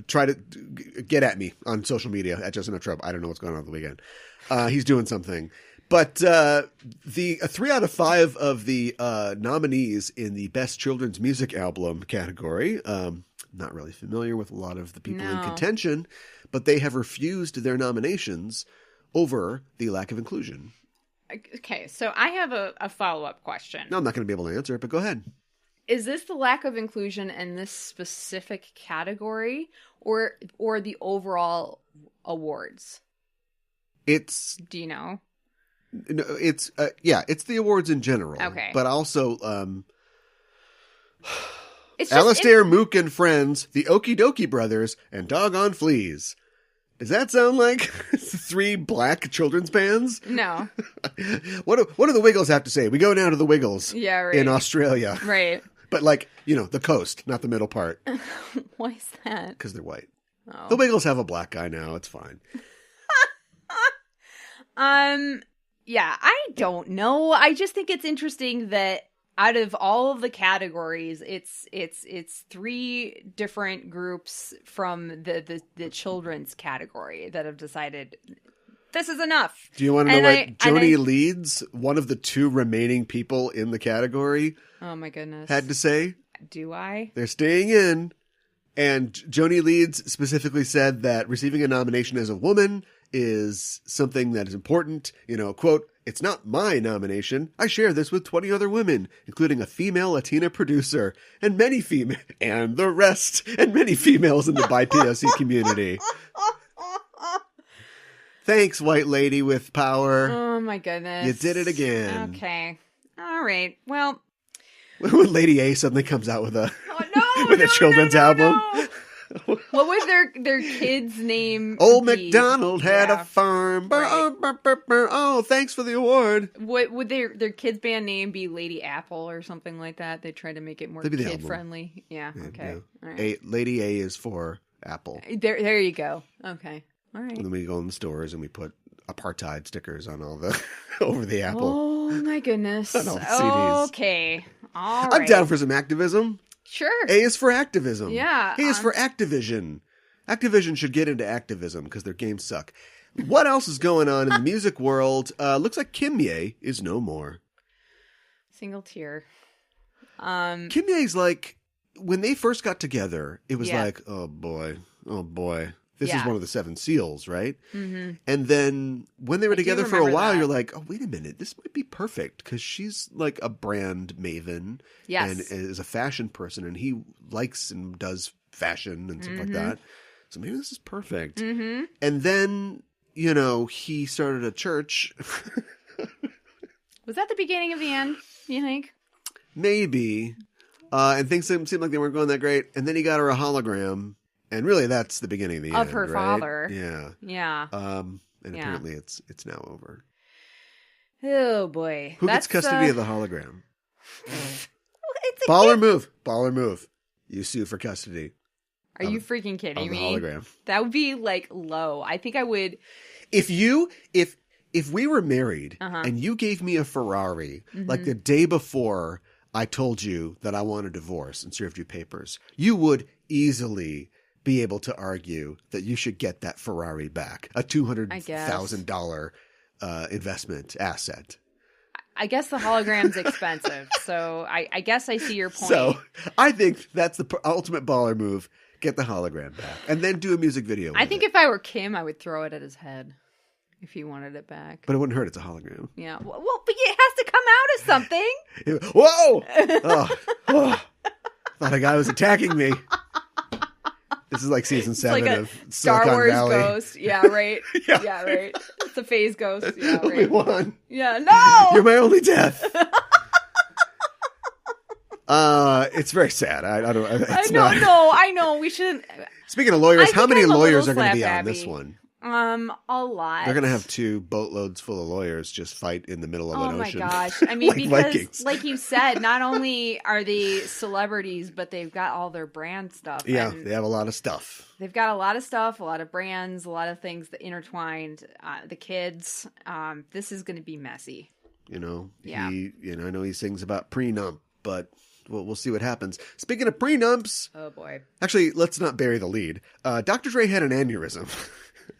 try to get at me on social media at Justin F. Trump. I don't know what's going on with The Weeknd. He's doing something. But the 3 out of 5 of the nominees in the Best Children's Music Album category, not really familiar with a lot of the people in contention, but they have refused their nominations over the lack of inclusion. Okay, so I have a follow-up question. No, I'm not going to be able to answer it, but go ahead. Is this the lack of inclusion in this specific category or the overall awards? Do you know? No, it's it's the awards in general. Okay. But also it's Alastair, Mook and Friends, the Okie Dokie Brothers, and Doggone Fleas. Does that sound like 3 black children's bands? No. What do the Wiggles have to say? We go down to the Wiggles in Australia. Right. But the coast, not the middle part. Why is that? Because they're white. Oh. The Wiggles have a black guy now. It's fine. Yeah, I don't know. I just think it's interesting that out of all of the categories, it's 3 different groups from the children's category that have decided this is enough. Do you want to know what Joni Leeds, one of the 2 remaining people in the category, oh my goodness, had to say? Do I? They're staying in. And Joni Leeds specifically said that receiving a nomination as a woman is something that is important. Quote, "It's not my nomination. I share this with 20 other women, including a female Latina producer and many females in the BIPOC community." Thanks, white lady with power. Oh my goodness. You did it again. Okay. All right. Well, when Lady A suddenly comes out with a children's album. What would their kid's name Old be? MacDonald had a farm. Right. Oh, thanks for the award. What would their kid's band name be? Lady Apple or something like that? They try to make it more kid friendly. Yeah. Okay. Yeah. All right. Lady A is for Apple. There you go. Okay. All right. And then we go in the stores and we put apartheid stickers on all the over the Apple. Oh my goodness. On all the CDs. Okay. All right. I'm down for some activism. Sure. A is for activism. Yeah. A is for Activision. Activision should get into activism because their games suck. What else is going on in the music world? Looks like Kimye is no more. Single tear. Kimye's like, when they first got together, it was like, oh boy. This is one of the 7 seals, right? Mm-hmm. And then when they were together for a while, you're like, oh, wait a minute. This might be perfect because she's like a brand maven and is a fashion person. And he likes and does fashion and stuff like that. So maybe this is perfect. Mm-hmm. And then, he started a church. Was that the beginning of the end, you think? Maybe. And things seemed like they weren't going that great. And then he got her a hologram. And really, that's the beginning of the end of her father. Yeah. Yeah. And apparently, it's now over. Oh boy, Who gets custody of the hologram? It's a Baller move. You sue for custody. Are you freaking kidding me? Hologram. That would be like low. I think I would. If we were married and you gave me a Ferrari like the day before I told you that I want a divorce and served you papers, you would easily be able to argue that you should get that Ferrari back, a $200,000 investment asset. I guess the hologram's expensive, so I guess I see your point. So I think that's the ultimate baller move. Get the hologram back and then do a music video with I think if I were Kim, I would throw it at his head if he wanted it back. But it wouldn't hurt. It's a hologram. Yeah. Well, but it has to come out as something. Whoa! Thought a guy was attacking me. This is like season 7 like of Star Silicon Wars Valley. Ghost. Yeah, right. Yeah. Right. It's a phase ghost. Yeah, Only right. one. Yeah, no! You're my only death. It's very sad. I don't. It's I know. We shouldn't. Speaking of lawyers, I how think many I'm a lawyers are little going to be slap on this happy. one? A lot. They're going to have 2 boatloads full of lawyers just fight in the middle of an ocean. Oh my gosh. I mean, like because Vikings. like you said, not only are they celebrities, but they've got all their brand stuff. Yeah, and they have a lot of stuff. they've got a lot of stuff, a lot of brands, a lot of things that intertwined. The kids. This is going to be messy. You know, Yeah. I know he sings about prenup, but we'll see what happens. Speaking of prenups, Oh boy. actually, let's not bury the lead. Dr. Dre had an aneurysm.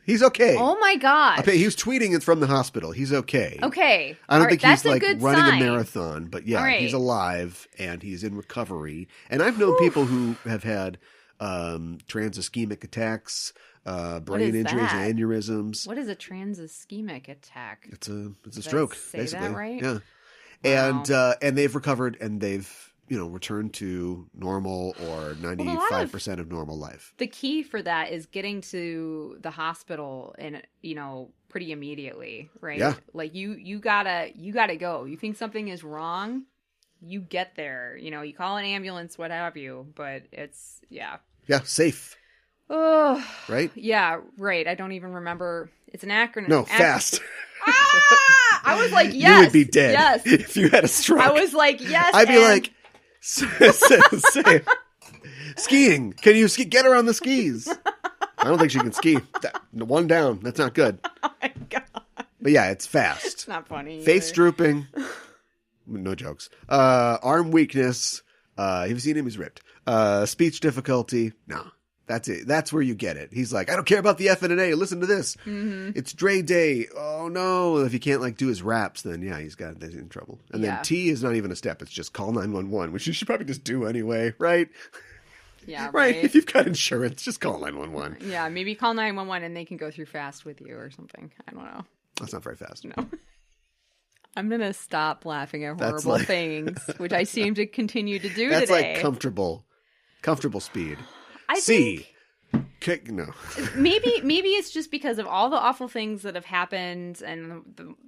He's okay. Oh my gosh. He was tweeting it from the hospital. He's okay. Okay. I don't All think right, he's that's a like good running sign. a marathon, but yeah, All right. he's alive and he's in recovery. And I've known people who have had trans-ischemic attacks, brain is injuries, that? aneurysms. What is a trans-ischemic attack? It's a Did I stroke, say basically. that right? Yeah. Wow. And they've recovered and they've returned to normal or 95% of normal life. The key for that is getting to the hospital and pretty immediately, right? Yeah. Like you gotta go. You think something is wrong, you get there. You call an ambulance, what have you. But it's Yeah, safe, Oh, right? yeah, right. I don't even remember. It's an acronym. No, fast. I was like, yes. You would be dead Yes. if you had a stroke. I was like, yes. I'd be and- like, say, skiing. Can you ski? Get her on the skis. I don't think she can ski. One down. That's not good. oh my god, But yeah, it's fast. it's not funny. Face either. drooping. No jokes. Arm weakness. Have you seen him? He's ripped. Speech difficulty. No. That's it. That's where you get it. He's like, I don't care about the F and an A. Listen to this. Mm-hmm. It's Dre Day. Oh no! If he can't do his raps, then yeah, he's in trouble. And Yeah. then T is not even a step. It's just call 911, which you should probably just do anyway, right? Yeah, Right. right. If you've got insurance, just call 911. Yeah, maybe call 911 and they can go through fast with you or something. I don't know. That's not very fast. No. I'm going to stop laughing at That's horrible like- things, which I seem to continue to do That's today. like comfortable speed. I C. think Kick. No. maybe it's just because of all the awful things that have happened and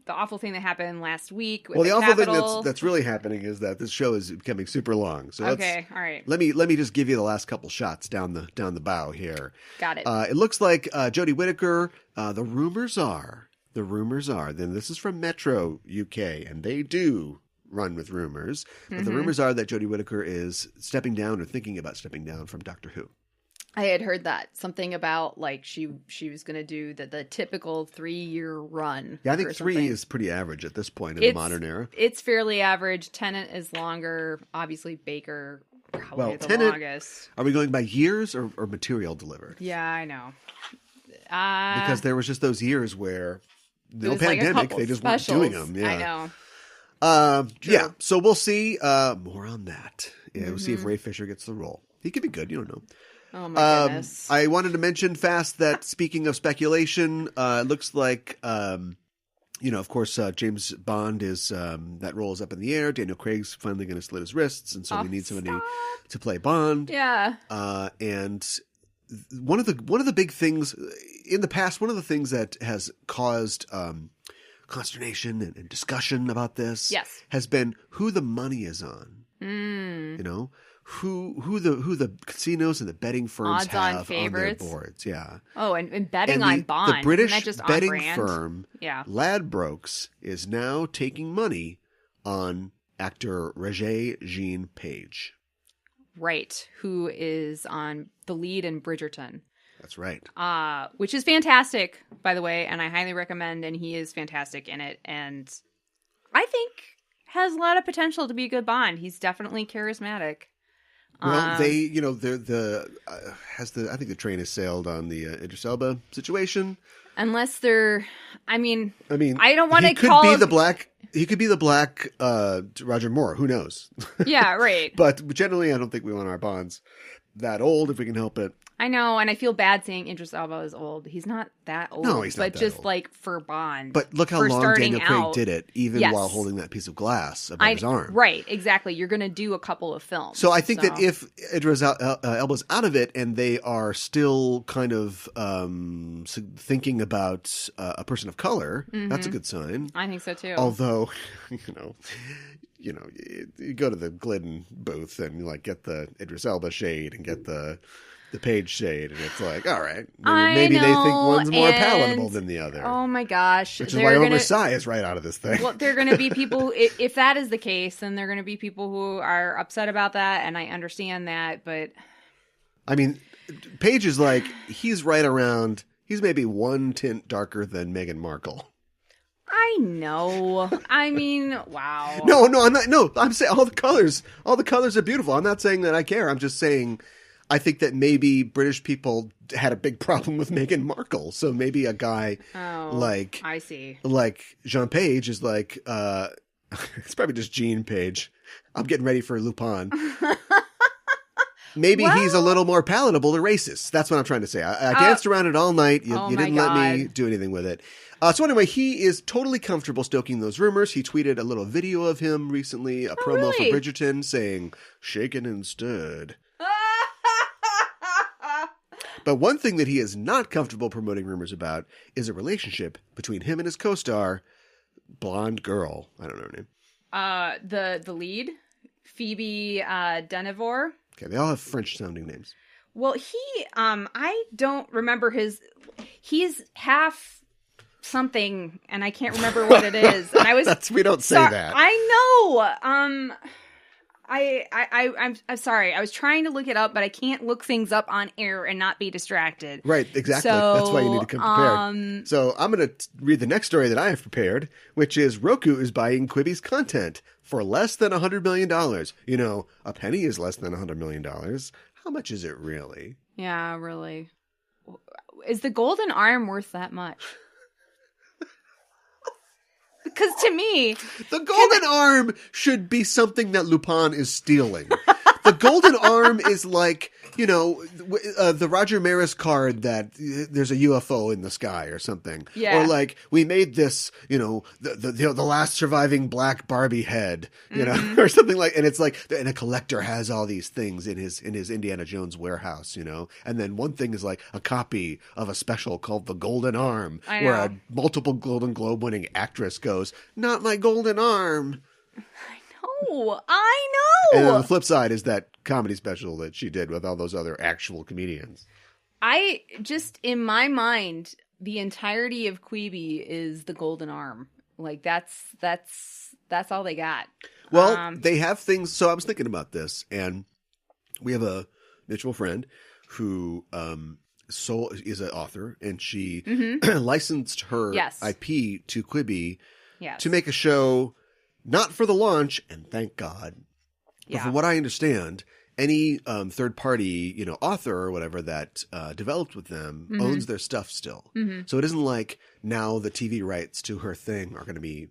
the awful thing that happened last week with Well, the awful Capitol. thing that's really happening is that this show is becoming super long. So Okay, all right. let me just give you the last couple shots down the bow here. Got it. It looks like Jodie Whittaker. The rumors are. Then this is from Metro UK, and they do run with rumors. But the rumors are that Jodie Whittaker is stepping down or thinking about stepping down from Doctor Who. I had heard that something about she was going to do the typical 3-year run. Yeah, I think or 3 something. is pretty average at this point in the modern era. It's fairly average. Tennant is longer. Obviously, Baker probably Well, the Tennant- longest. Are we going by years or material delivered? Yeah, I know. Because there was just those years where there no was, like, a pandemic, couple they just specials. weren't doing them. Yeah, I know. Yeah, so we'll see more on that. Yeah, we'll see if Mm-hmm. Ray Fisher gets the role. He could be good. You don't know. Oh my goodness. I wanted to mention fast that speaking of speculation, it looks like, of course, James Bond is that role is up in the air. Daniel Craig's finally going to slit his wrists, and so we need somebody to play Bond. Yeah. And one of the big things in the past, one of the things that has caused consternation and discussion about this, Yes. has been who the money is on. You know, who the casinos and the betting firms Odds-on have on their favorites. boards. Yeah. Oh, and betting And on Bond. the British Isn't that just on betting brand? firm Yeah. Ladbrokes is now taking money on actor Regé Jean Page. Right. Who is on the lead in Bridgerton. That's right. Which is fantastic, by the way, and I highly recommend, and he is fantastic in it, and I think has a lot of potential to be a good Bond. He's definitely charismatic. Well, Um, they, I think the train has sailed on the Idris Elba situation. Unless they're, I mean, I don't wanna he could call be him- the black. He could be the black Roger Moore. Who knows? yeah, right. But generally, I don't think we want our Bonds that old if we can help it. I know, and I feel bad saying Idris Elba is old. He's not that old. No, he's not but that just old. like for Bond. But look how for long starting Daniel Craig out, did it, even yes. while holding that piece of glass above his arm. Right, exactly. You're going to do a couple of films. So I think that if Idris Elba's out of it and they are still kind of thinking about a person of color, that's a good sign. I think so too. Although, you go to the Glidden booth and get the Idris Elba shade and get the the page shade, and it's like, all right, I maybe they think know, one's more and- palatable than the other. Oh my gosh. Which is why Oversize is right out of this thing. Well, there are going to be people, if that is the case, then there are going to be people who are upset about that, and I understand that, but... I mean, Paige is like, he's right around, he's maybe one tint darker than Meghan Markle. I know. I mean, wow. No, I'm not, no, I'm saying all the colors are beautiful. I'm not saying that I care. I'm just saying, I think that maybe British people had a big problem with Meghan Markle. So maybe a guy like... I see. Like Jean Page is like, it's probably just Jean Page. I'm getting ready for Lupin. Maybe he's a little more palatable to racists. That's what I'm trying to say. I danced around it all night. You didn't let me do anything with it. So anyway, he is totally comfortable stoking those rumors. He tweeted a little video of him recently, a promo for Bridgerton saying, shaken and stirred. But one thing that he is not comfortable promoting rumors about is a relationship between him and his co-star, blonde girl. I don't know her name. The lead, Phoebe Denevor. Okay, they all have French-sounding names. Well, I don't remember he's half something, and I can't remember what it is. And I was we don't say that. I know. I'm sorry. I was trying to look it up, but I can't look things up on air and not be distracted. Right, exactly. So, that's why you need to come prepared. So I'm going to read the next story that I have prepared, which is Roku is buying Quibi's content for less than $100 million. You know, a penny is less than $100 million. How much is it really? Yeah, really. Is the golden arm worth that much? Because to me... The golden arm should be something that Lupin is stealing. The golden arm is like, you know, the Roger Maris card that there's a UFO in the sky or something. Yeah. Or like, we made this, you know, the last surviving black Barbie head, you know, or something like, and it's like, and a collector has all these things in his Indiana Jones warehouse, you know, and then one thing is like a copy of a special called The Golden Arm, where a multiple Golden Globe winning actress goes, not my golden arm. I know. And on the flip side is that comedy special that she did with all those other actual comedians. I just, in my mind, the entirety of Quibi is the golden arm. Like that's all they got. Well, they have things. So I was thinking about this, and we have a mutual friend who is an author, and she licensed her IP to Quibi to make a show. Not for the launch, and thank God. But from what I understand, any third party, you know, author or whatever that developed with them owns their stuff still. So it isn't like now the TV rights to her thing are going to be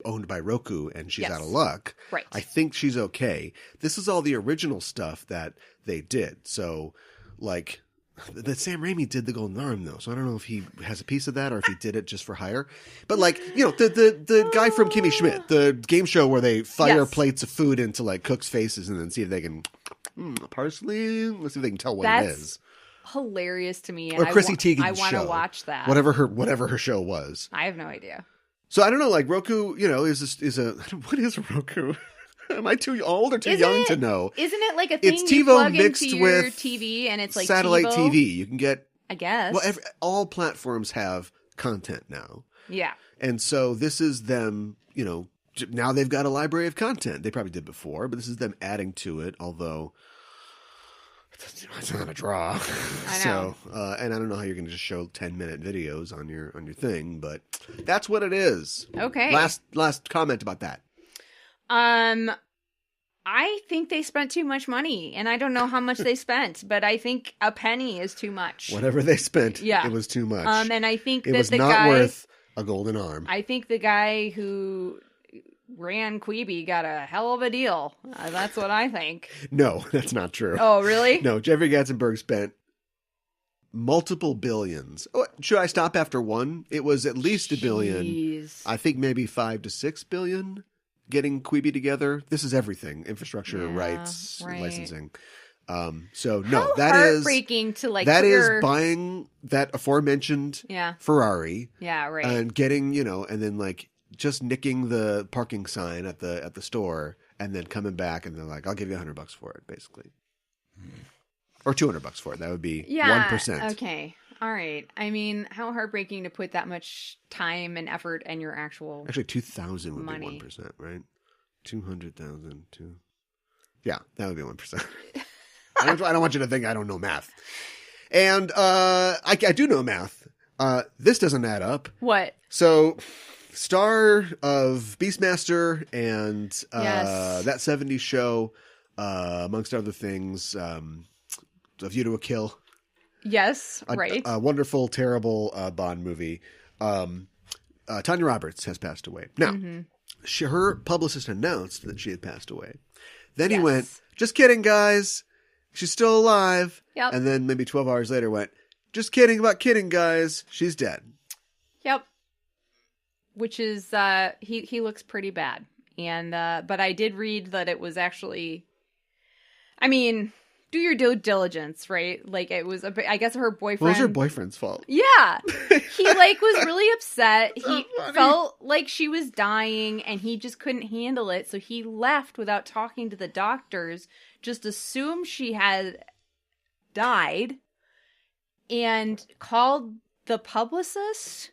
owned by Roku and she's out of luck. Right. I think she's okay. This is all the original stuff that they did. So, like... That Sam Raimi did the Golden Arm, though, so I don't know if he has a piece of that or if he did it just for hire. But, like, you know, the guy from Kimmy Schmidt, the game show where they fire plates of food into, like, cooks' faces and then see if they can, parsley? Let's see if they can tell what it is. Hilarious to me. Or Chrissy Teigen's show. I want to watch that. Whatever her show was. I have no idea. So, I don't know, like, Roku, you know, what is Roku? Am I too old or too young to know? Isn't it like a thing it's you TiVo plug mixed into your with TV and it's like satellite TiVo? TV? You can get, I guess. Well, all platforms have content now. Yeah. And so this is them, you know, now they've got a library of content. They probably did before, but this is them adding to it, although it's not a draw. I know. So, and I don't know how you're going to just show 10-minute videos on your thing, but that's what it is. Okay. Last comment about that. I think they spent too much money, and I don't know how much they spent, but I think a penny is too much. Whatever they spent, it was too much. And I think it was not worth a golden arm. I think the guy who ran Quibi got a hell of a deal. That's what I think. No, that's not true. Oh, really? No, Jeffrey Katzenberg spent multiple billions. Oh, should I stop after one? It was at least $1 billion. I think maybe 5 to 6 billion. Getting Quibi together. This is everything: infrastructure, rights, licensing. So no, how that is heartbreaking to like. That is buying that aforementioned Ferrari. Yeah, right. And getting, you know, and then like just nicking the parking sign at the store, and then coming back, and they're like, "I'll give you $100 for it," basically. Or $200 for it. That would be Yeah. 1%. Okay. All right. I mean, how heartbreaking to put that much time and effort and your actual Actually, 2,000 would money. be 1%, right? 200,000. Yeah, that would be 1%. I don't want you to think I don't know math. And I do know math. This doesn't add up. What? So, star of Beastmaster and Yes. That 70s Show, amongst other things, A View to a Kill. Yes, right. A wonderful, terrible Bond movie. Tanya Roberts has passed away. Now, her publicist announced that she had passed away. Then he went, just kidding, guys. She's still alive. Yep. And then maybe 12 hours later went, just kidding about kidding, guys. She's dead. Yep. Which is, he looks pretty bad. And, but I did read that it was actually, I mean, do your due diligence, right? Like it was, I guess her boyfriend. Well, it was her boyfriend's fault. Yeah. He was really upset. So He funny. felt like she was dying and he just couldn't handle it. So he left without talking to the doctors, just assumed she had died and called the publicist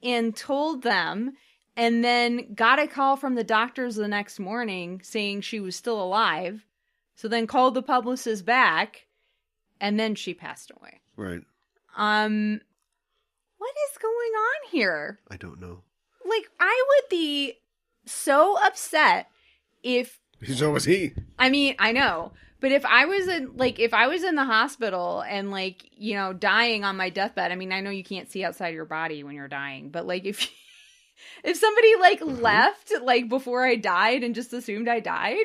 and told them, and then got a call from the doctors the next morning saying she was still alive. So then called the publicist back, and then she passed away. Right. What is going on here? I don't know. Like, I would be so upset if, So was he. I mean, I know, but if I was in the hospital and dying on my deathbed, I mean, I know you can't see outside your body when you're dying, but like if somebody left before I died and just assumed I died,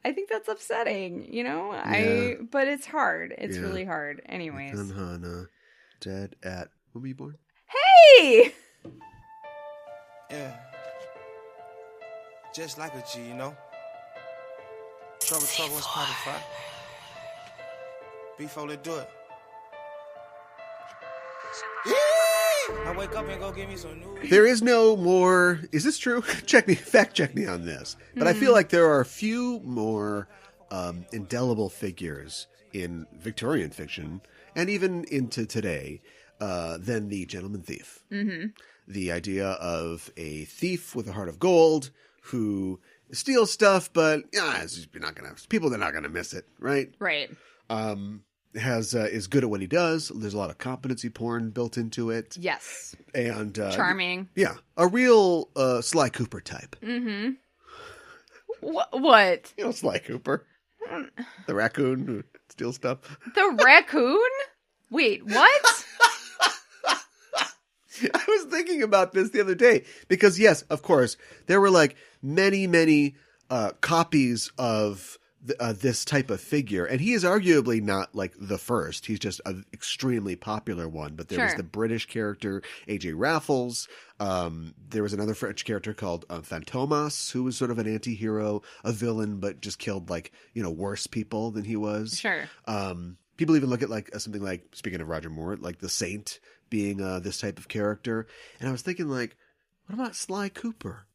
I think that's upsetting, Yeah. But it's hard. It's Yeah. really hard. Anyways. Ethan Hannah, dead at, when were you born? Hey! Yeah. Just like a G, Trouble, it's part of fight. Before they do it. I wake up and go get me some news. There is no more. Is this true? Fact check me on this. But I feel like there are a few more indelible figures in Victorian fiction and even into today than the gentleman thief. Mm-hmm. The idea of a thief with a heart of gold who steals stuff, but people are not gonna miss it, right? Right. Is good at what he does. There's a lot of competency porn built into it. Yes. And Charming. Yeah, a real Sly Cooper type. Mm-hmm. What? You know Sly Cooper, the raccoon who steals stuff. The raccoon? Wait, what? I was thinking about this the other day because, yes, of course, there were many copies of this type of figure, and he is arguably not the first. He's just an extremely popular one. But there was the British character AJ Raffles. There was another French character called Fantomas, who was sort of an anti-hero, a villain, but just killed worse people than he was. Sure. People even look at something like, speaking of Roger Moore, like the Saint being this type of character. And I was thinking, what about Sly Cooper?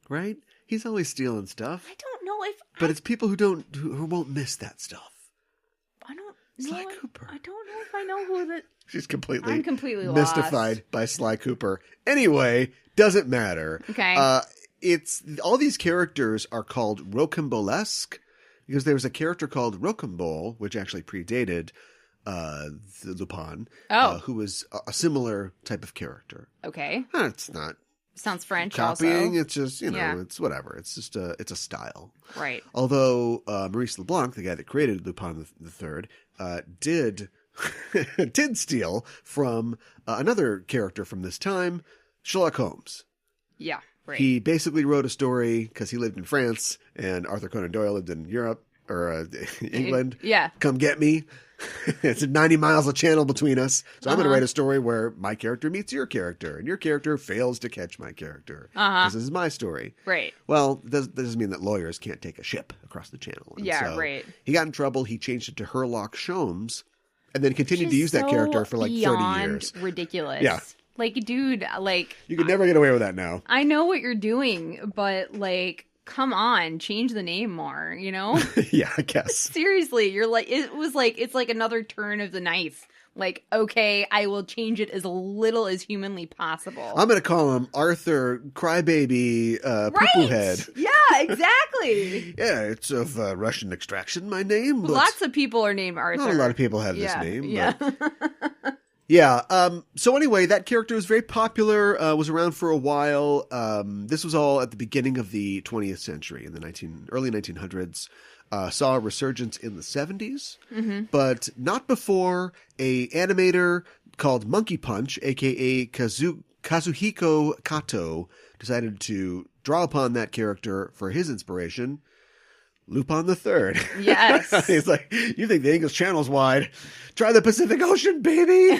Right? He's always stealing stuff. I don't know if... But it's people who won't miss that stuff. I don't know. Sly Cooper. I don't know if I know who that... I'm completely mystified by Sly Cooper. Anyway, doesn't matter. Okay. It's all these characters are called rocambolesque because there was a character called Rocambole, which actually predated Lupin, who was a similar type of character. Okay. It's not sounds French. Copying. Also. It's just it's whatever. It's just it's a style. Right. Although Maurice LeBlanc, the guy that created Lupin III, did did steal from another character from this time, Sherlock Holmes. Yeah. Right. He basically wrote a story because he lived in France and Arthur Conan Doyle lived in Europe or England. Yeah. Come get me. It's 90 miles of channel between us. So I'm going to write a story where my character meets your character and your character fails to catch my character. This is my story. Right. Well, that doesn't mean that lawyers can't take a ship across the channel. And yeah, right. He got in trouble. He changed it to Herlock Sholmes and then continued to use that character for 30 years. Ridiculous. Yeah. Dude, you could never get away with that now. I know what you're doing, but come on, change the name more, you know? Yeah, I guess. Seriously, it's like another turn of the knife. Like, okay, I will change it as little as humanly possible. I'm going to call him Arthur Crybaby Poo-Poo Head. Yeah, exactly. Yeah, it's of Russian extraction, my name. But Lots of people are named Arthur. not a lot of people have this Yeah, name. yeah. But yeah. So anyway, that character was very popular, was around for a while. This was all at the beginning of the 20th century, in the early 1900s. Saw a resurgence in the 70s, but not before a animator called Monkey Punch, a.k.a. Kazuhiko Kato, decided to draw upon that character for his inspiration, Lupin III. Yes. He's like, you think the English Channel's wide? Try the Pacific Ocean, baby!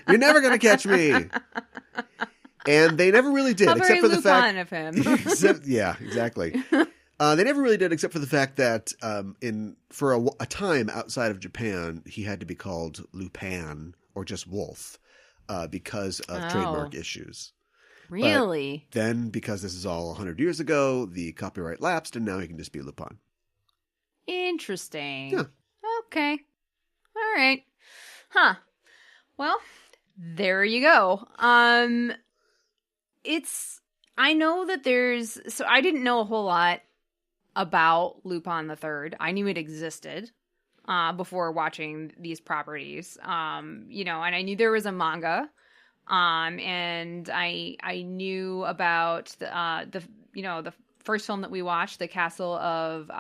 You're never going to catch me! And they never really did, How except very for the fact... Lupin of him. Yeah, exactly. They never really did, except for the fact that for a time outside of Japan, he had to be called Lupin or just Wolf because of trademark issues. Really? But then, because this is all 100 years ago, the copyright lapsed, and now he can just be Lupin. Interesting. Yeah. Okay. All right. Huh. Well, there you go. I know that so I didn't know a whole lot about Lupin III. I knew it existed before watching these properties. And I knew there was a manga. And I knew about the first film that we watched, The Castle of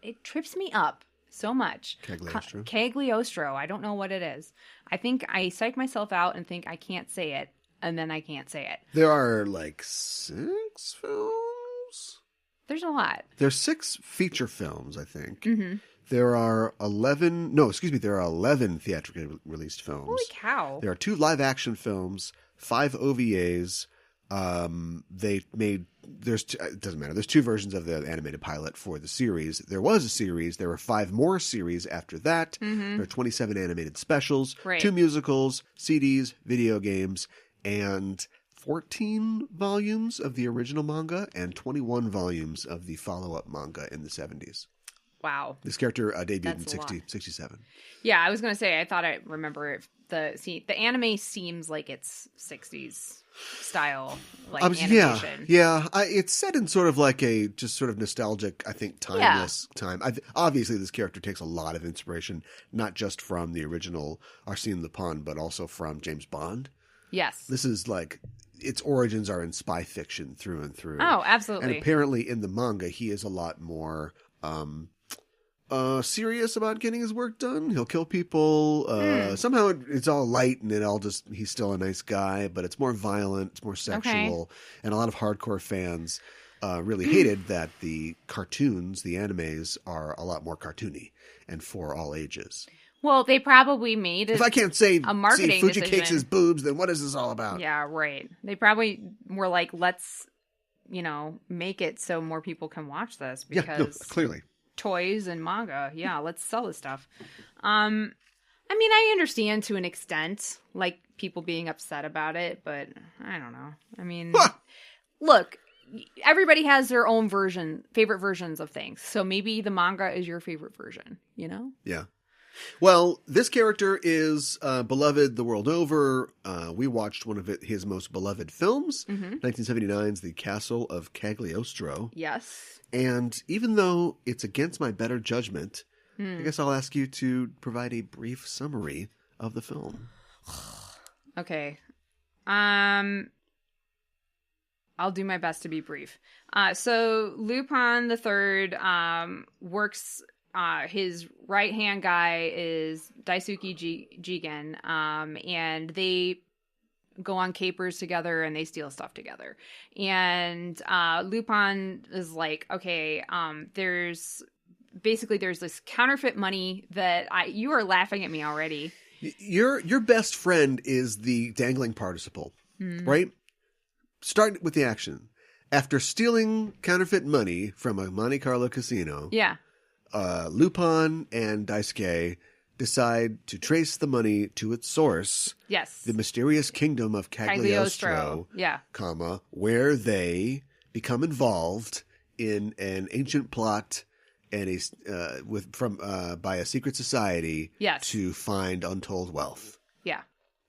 it trips me up so much. Cagliostro. Cagliostro. I don't know what it is. I think I psych myself out and think I can't say it, and then I can't say it. There are like 6 films? There's a lot. There's 6 feature films, I think. Mm-hmm. There are 11 theatrically released films. Holy cow. There are 2 live action films, 5 OVAs. It doesn't matter. There's 2 versions of the animated pilot for the series. There was a series. There were 5 more series after that. There are 27 animated specials, Right. 2 musicals, CDs, video games, and 14 volumes of the original manga and 21 volumes of the follow-up manga in the 70s. Wow. This character debuted That's a lot. in 67. Yeah, I was going to say, I thought I remember it. The anime seems like it's 60s style, like animation. Yeah. It's set in sort of like a just sort of nostalgic, I think, timeless time. Obviously, this character takes a lot of inspiration, not just from the original Arsène Lupin, but also from James Bond. Yes. This is like, its origins are in spy fiction through and through. Oh, absolutely. And apparently in the manga, he is a lot more serious about getting his work done. He'll kill people. Somehow it's all light and he's still a nice guy, but it's more violent, it's more sexual. And a lot of hardcore fans really hated that the cartoons, the animes, are a lot more cartoony and for all ages. Well, they probably made If I can't say a marketing Fuji decision. Cakes' boobs, then what is this all about? Yeah, right. They probably were like, let's, make it so more people can watch this because clearly. Toys and manga. Yeah, let's sell this stuff. I understand to an extent, like people being upset about it, but I don't know. Look, everybody has their own favorite versions of things. So maybe the manga is your favorite version, Yeah. Well, this character is beloved the world over. We watched one of his most beloved films, 1979's The Castle of Cagliostro. Yes. And even though it's against my better judgment, I guess I'll ask you to provide a brief summary of the film. Okay. I'll do my best to be brief. So Lupin III works... his right-hand guy is Daisuke Jigen, and they go on capers together and they steal stuff together. And Lupin is like, okay, there's this counterfeit money that you are laughing at me already. Your best friend is the dangling participle, right? Start with the action. After stealing counterfeit money from a Monte Carlo casino, Yeah. Lupin and Daisuke decide to trace the money to its source, Yes. the mysterious kingdom of Cagliostro, Yeah. where they become involved in an ancient plot and by a secret society Yes. to find untold wealth. Yeah.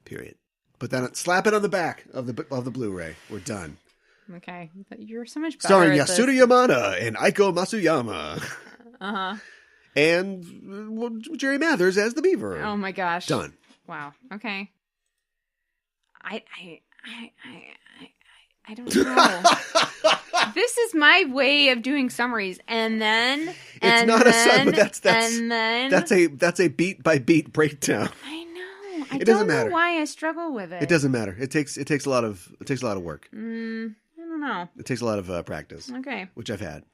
Period. Put that slap it on the back of the Blu-ray. We're done. Okay. But you're so much better Starring at Yasuda this. Yamada and Aiko Masuyama. Uh-huh. And Jerry Mathers as the Beaver. Oh my gosh. Done. Wow. Okay. I don't know. This is my way of doing summaries, and then that's a beat by beat breakdown. I know. I It doesn't don't know matter. why I struggle with it. It doesn't matter. It takes a lot of work. I don't know. It takes a lot of practice, Okay. which I've had.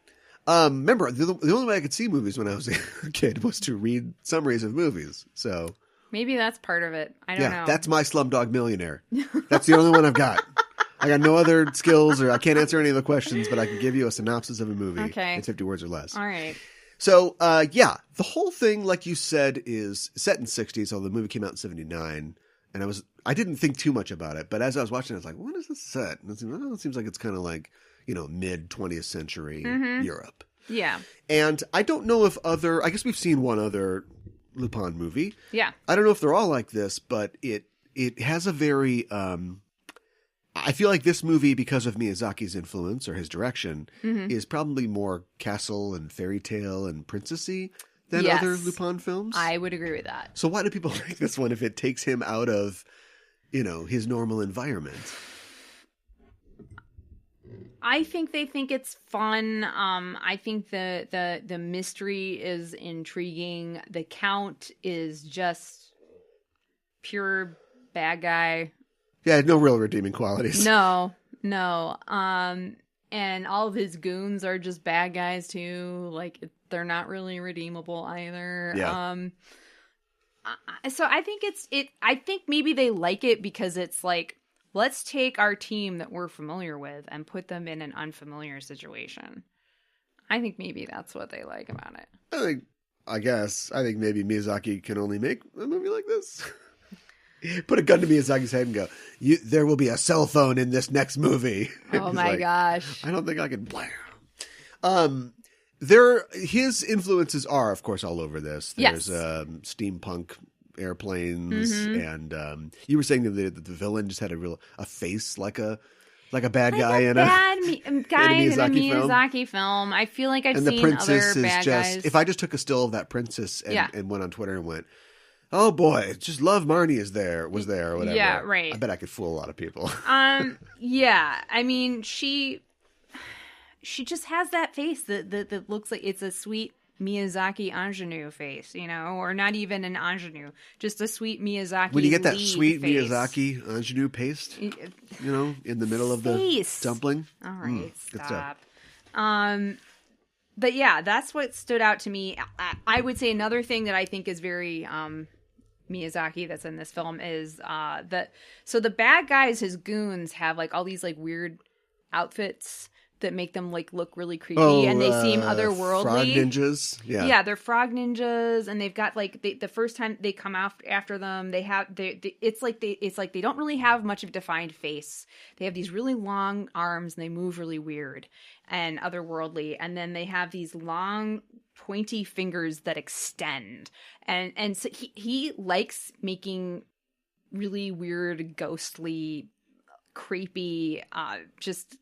Remember, the only way I could see movies when I was a kid was to read summaries of movies. So Maybe that's part of it. I don't know. that's my Slumdog Millionaire. That's the only one I've got. I got no other skills, or I can't answer any of the questions, but I can give you a synopsis of a movie. Okay. It's 50 words or less. All right. So, the whole thing, like you said, is set in 60s, although the movie came out in 79. And I didn't think too much about it, but as I was watching, I was like, what is this set? And it seems like it's kind of like, mid 20th century Europe. Yeah. And I don't know if I guess we've seen one other Lupin movie. Yeah. I don't know if they're all like this, but it has a very, I feel like this movie, because of Miyazaki's influence or his direction, is probably more castle and fairy tale and princessy than Yes. other Lupin films. I would agree with that. So why do people like this one if it takes him out of, his normal environment? I think they think it's fun. I think the mystery is intriguing. The Count is just pure bad guy. Yeah, no real redeeming qualities. No. And all of his goons are just bad guys too. Like, they're not really redeemable either. Yeah. So I think I think maybe they like it because it's like, let's take our team that we're familiar with and put them in an unfamiliar situation. I think maybe that's what they like about it. I think maybe Miyazaki can only make a movie like this. Put a gun to Miyazaki's head and go, there will be a cell phone in this next movie. Oh my gosh. I don't think I can. His influences are, of course, all over this. There's steampunk airplanes, and you were saying that the villain just had a face like a bad guy in a Miyazaki film. I feel like I've seen other bad guys. If I just took a still of that princess and went on Twitter and went, oh boy, just Love Marnie was there or whatever. Yeah, right. I bet I could fool a lot of people. Yeah. I mean, she just has that face that looks like it's a sweet Miyazaki ingenue face, or not even an ingenue, just a sweet Miyazaki. When you get that lead sweet face. Miyazaki ingenue paste, in the middle of the dumpling. All right, good stop. stuff. But yeah, that's what stood out to me. I would say another thing that I think is very Miyazaki that's in this film is so the bad guys, his goons, have like all these like weird outfits that make them like look really creepy, and they seem otherworldly. Frog ninjas, yeah, they're frog ninjas, and they've got like the first time they come after them, it's like they don't really have much of a defined face. They have these really long arms, and they move really weird and otherworldly, and then they have these long pointy fingers that extend, and so he likes making really weird, ghostly, creepy, just.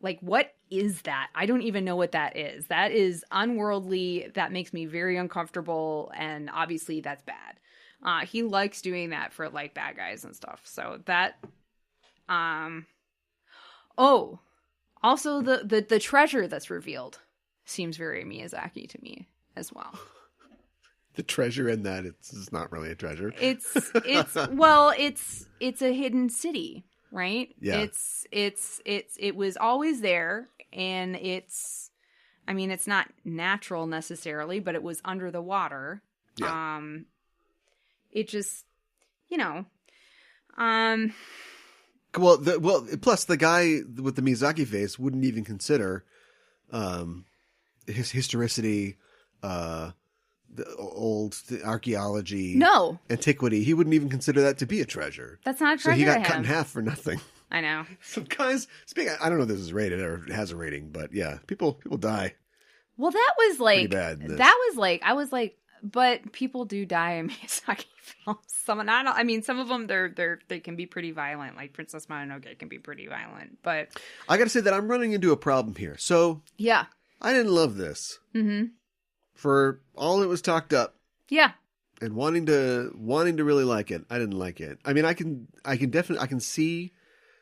Like, what is that? I don't even know what that is. That is unworldly. That makes me very uncomfortable. And obviously that's bad. He likes doing that for like bad guys and stuff. So that, also the treasure that's revealed seems very Miyazaki to me as well. The treasure in that, it's not really a treasure. It's a hidden city. Right? Yeah. It was always there, and it's not natural necessarily, but it was under the water. Yeah. It just, plus the guy with the Miyazaki face wouldn't even consider, his historicity, the archaeology, No. antiquity. He wouldn't even consider that to be a treasure. That's not a So treasure he got to cut in him. half for nothing. I know. Some guys, I don't know if this is rated or has a rating, but yeah, people die. Well, that was like, bad in this. I was like, but people do die in Miyazaki films. Some of them they can be pretty violent. Like Princess Mononoke can be pretty violent, but I got to say that I'm running into a problem here. So yeah, I didn't love this. mm-hmm. For all it was talked up Yeah, and wanting to really like it, I didn't like it. I mean, I can definitely see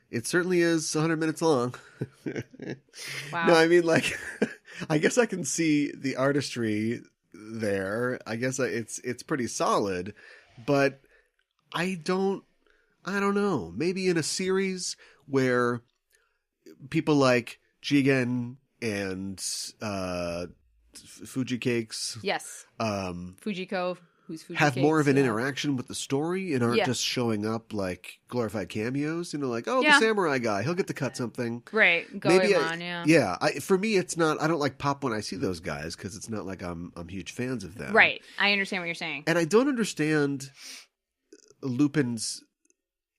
it certainly is 100 minutes long. wow. No, I mean, like, I guess I can see the artistry there. I guess it's pretty solid, but I don't know. Maybe in a series where people like Jigen and Fuji Cakes, Yes, Fujiko, who's Fuji have more of an Cakes, interaction with the story and aren't Yeah. just showing up like glorified cameos. You know, like, oh, Yeah. the samurai guy, he'll get to cut something. Right, Maybe Goemon, yeah. Yeah, for me, it's not. I don't like pop when I see those guys because it's not like I'm huge fans of them. Right, I understand what you're saying. And I don't understand Lupin's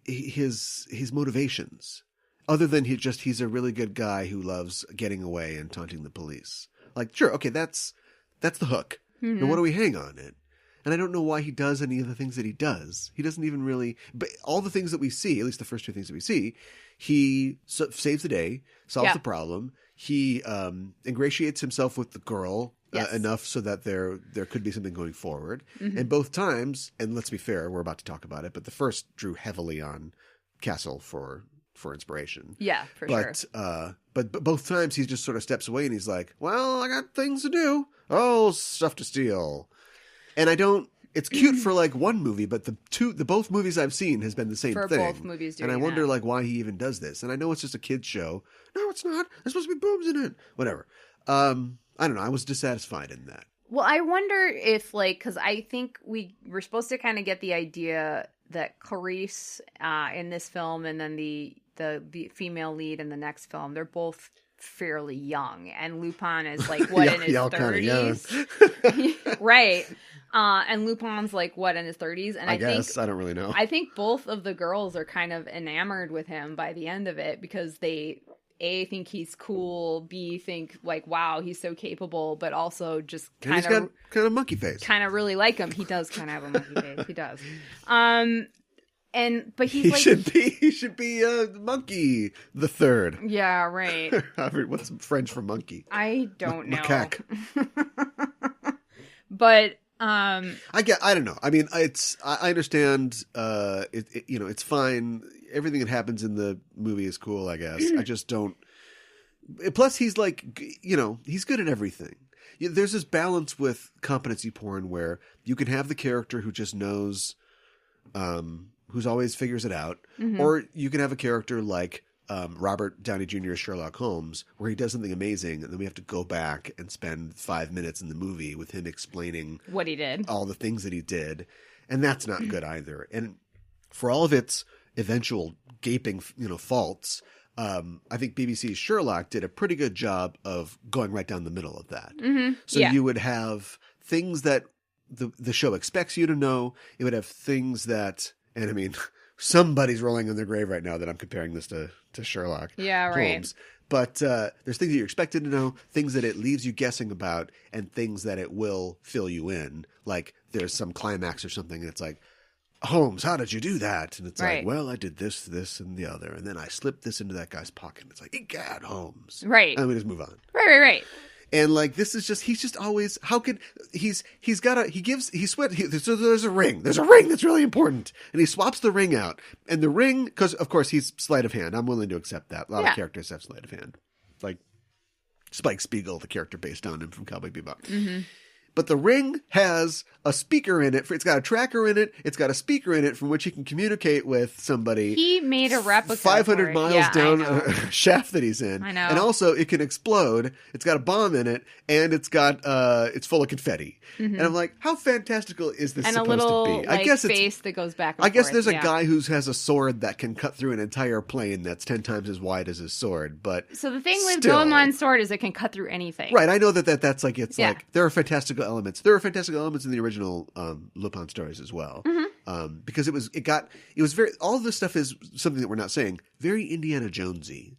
his motivations, other than he's a really good guy who loves getting away and taunting the police. Like, sure, okay, that's the hook. Mm-hmm. Now, what do we hang on it? And I don't know why he does any of the things that he does. He doesn't even really. But all the things that we see, at least the first two things that we see, he saves the day, solves Yeah. the problem. He ingratiates himself with the girl Yes. enough so that there could be something going forward. Mm-hmm. And both times, and let's be fair, we're about to talk about it, but the first drew heavily on Castle for inspiration. Yeah, for sure. But both times he just sort of steps away and he's like, well, I got things to do. Oh, stuff to steal. And it's cute for like one movie, but the both movies I've seen has been the same For thing. both movies doing and I wonder that. like why he even does this. And I know it's just a kid's show. No, it's not. There's supposed to be boobs in it. Whatever. I don't know. I was dissatisfied in that. Well, I wonder if, like, because I think we're supposed to kind of get the idea that Clarice in this film and then the female lead in the next film, they're both fairly young. And Lupin is, like, what, in his 30s? Right. And Lupin's, like, what, in his 30s? And I guess. I don't really know. I think both of the girls are kind of enamored with him by the end of it because they... A, think he's cool, B, think like, wow, he's so capable, but also just and he's got kind of monkey face. Kind of really like him. He does kind of have a monkey face. He does. But he's he like... should be Monkey the Third. Yeah, right. What's French for monkey? I don't know. Macaque. But... I don't know. I mean, I understand. It's fine. Everything that happens in the movie is cool, I guess. I just don't. Plus, he's like, he's good at everything. There's this balance with competency porn where you can have the character who just knows, who's always figures it out, or you can have a character like Robert Downey Jr. as Sherlock Holmes, where he does something amazing, and then we have to go back and spend 5 minutes in the movie with him explaining what he did, all the things that he did, and that's not good either. And for all of its eventual gaping, faults, I think BBC's Sherlock did a pretty good job of going right down the middle of that. Mm-hmm. So you would have things that the show expects you to know. It would have things that, and I mean, somebody's rolling in their grave right now that I'm comparing this to Sherlock Holmes. But there's things that you're expected to know, things that it leaves you guessing about, and things that it will fill you in. Like there's some climax or something, and it's like, Holmes, how did you do that? And it's like, well, I did this, and the other, and then I slipped this into that guy's pocket. And it's like, egad, Holmes. Right. And we just move on. Right. And like, this is just, he's just always, so there's a ring that's really important. And he swaps the ring out. And the ring, because of course he's sleight of hand. I'm willing to accept that. A lot of characters have sleight of hand. Like Spike Spiegel, the character based on him from Cowboy Bebop. Mm-hmm. But the ring has a speaker in it. It's got a tracker in it. It's got a speaker in it from which he can communicate with somebody. He made a replica 500 miles down a shaft that he's in. I know. And also, it can explode. It's got a bomb in it, and it's full of confetti. Mm-hmm. And I'm like, how fantastical is this supposed to be? And a little I guess face that goes back and I guess forth. there's a guy who has a sword that can cut through an entire plane that's 10 times as wide as his sword. But so the thing with still, Goemon's sword is it can cut through anything. Right. I know that's like, like, there are fantastical fantastical elements. There are fantastical elements in the original Lupin stories as well. Because it was very, all of this stuff is something that we're not saying, very Indiana Jonesy.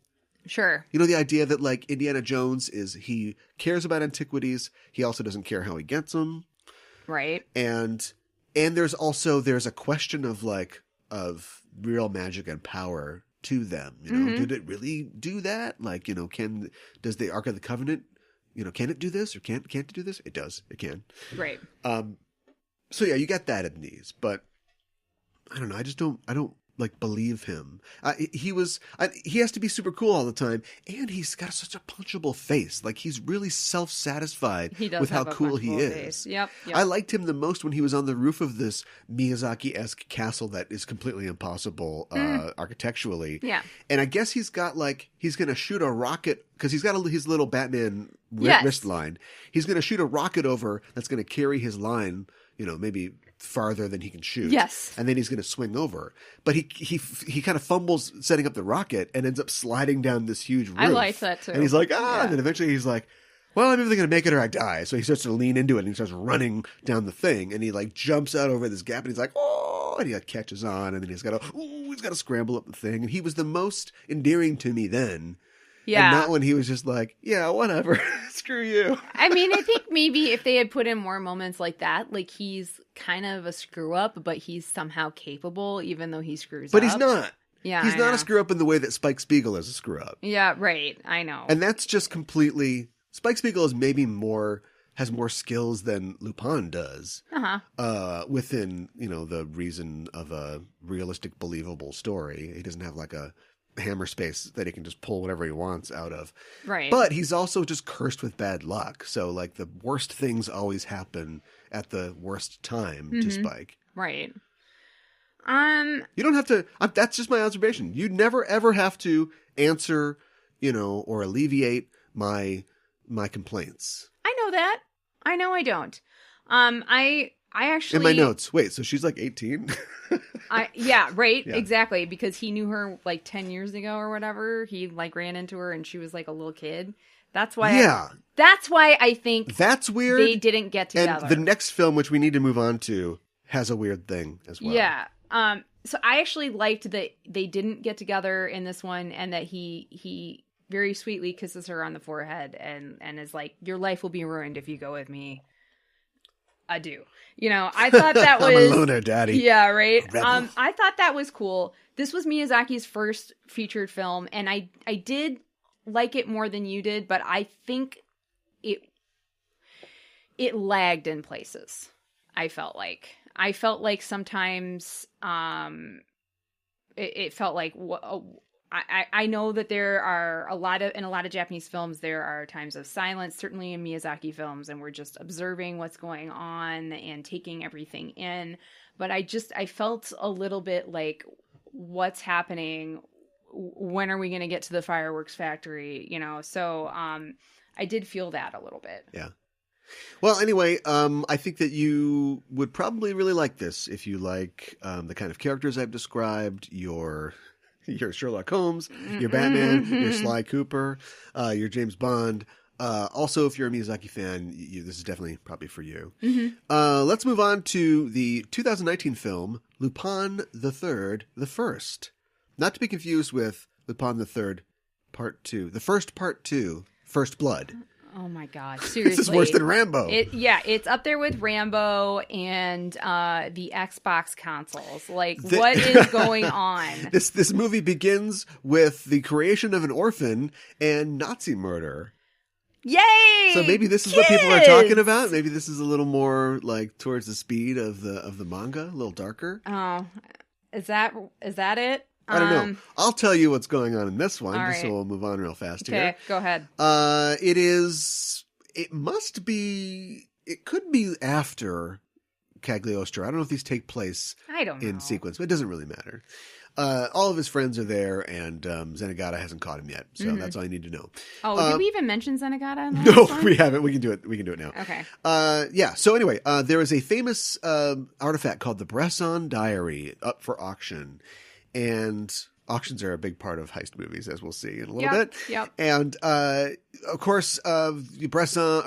Sure. You know, the idea that like Indiana Jones he cares about antiquities. He also doesn't care how he gets them. Right. And there's a question of real magic and power to them. You know, did it really do that? Like, you know, does the Ark of the Covenant, you know, can it do this or can't it do this? It does. It can. Right. So yeah, you get that in these, but I don't know. I don't like believe him. He has to be super cool all the time, and he's got such a punchable face. Like he's really self-satisfied with how cool he is. Face. Yep. I liked him the most when he was on the roof of this Miyazaki-esque castle that is completely impossible architecturally. Yeah. And I guess he's got he's going to shoot a rocket because he's got his little Batman wrist line. He's going to shoot a rocket over that's going to carry his line, you know, maybe farther than he can shoot. Yes. And then he's going to swing over. But he kind of fumbles setting up the rocket and ends up sliding down this huge roof. I like that too. And he's like, and then eventually he's like, well, I'm either going to make it or I die. So he starts to lean into it and he starts running down the thing and he jumps out over this gap and he's like, oh, and he catches on and then he's got to scramble up the thing. And he was the most endearing to me then. Yeah. And not when he was just like, yeah, whatever. Screw you. I mean, I think maybe if they had put in more moments like that, like he's kind of a screw up, but he's somehow capable even though he screws up. But he's not. Yeah. He's not a screw up in the way that Spike Spiegel is a screw up. Yeah, right. I know. And that's just completely, Spike Spiegel is maybe has more skills than Lupin does. Within, you know, the reason of a realistic, believable story. He doesn't have like a hammer space that he can just pull whatever he wants out of. Right. But he's also just cursed with bad luck. So like the worst things always happen at the worst time to Spike. Right. You don't have to, that's just my observation. You never ever have to answer, you know, or alleviate my complaints. I know that. I know I don't. I actually in my notes. Wait, so she's like 18? Yeah, right. Yeah. Exactly. Because he knew her like 10 years ago or whatever. He ran into her and she was like a little kid. That's why. Yeah. That's why I think that's weird. They didn't get together. And the next film, which we need to move on to, has a weird thing as well. Yeah. So I actually liked that they didn't get together in this one, and that he very sweetly kisses her on the forehead and is like, "Your life will be ruined if you go with me. Adieu." You know, I thought that was I'm a loner, daddy. Yeah, right. I thought that was cool. This was Miyazaki's first featured film, and I did like it more than you did, but I think it lagged in places. I felt like sometimes it felt like I know that there are in a lot of Japanese films there are times of silence, certainly in Miyazaki films, and we're just observing what's going on and taking everything in. But I felt a little bit like, what's happening? When are we going to get to the fireworks factory? You know, so I did feel that a little bit. Yeah. Well, anyway, I think that you would probably really like this if you like the kind of characters I've described, your Sherlock Holmes, your Batman, your Sly Cooper, your James Bond. Also, if you're a Miyazaki fan, this is definitely probably for you. Let's move on to the 2019 film, Lupin III, the First. Not to be confused with Lupin III, Part 2. The first Part 2, First Blood. Oh my God! Seriously, this is worse than Rambo. It's up there with Rambo and the Xbox consoles. Like, what is going on? This movie begins with the creation of an orphan and Nazi murder. Yay! So maybe this is what people are talking about. Maybe this is a little more like towards the speed of the manga, a little darker. Oh, is that it? I don't know. I'll tell you what's going on in this one, just so we'll move on real fast here. Okay, go ahead. It could be after Cagliostro. I don't know if these take place in sequence, but it doesn't really matter. All of his friends are there, and Zenigata hasn't caught him yet, so that's all you need to know. Oh, did we even mention Zenigata? No, we haven't. We can do it now. Okay. Yeah. So anyway, there is a famous artifact called the Bresson Diary up for auction. And auctions are a big part of heist movies, as we'll see in a little bit. Yep. And of course, Zenigata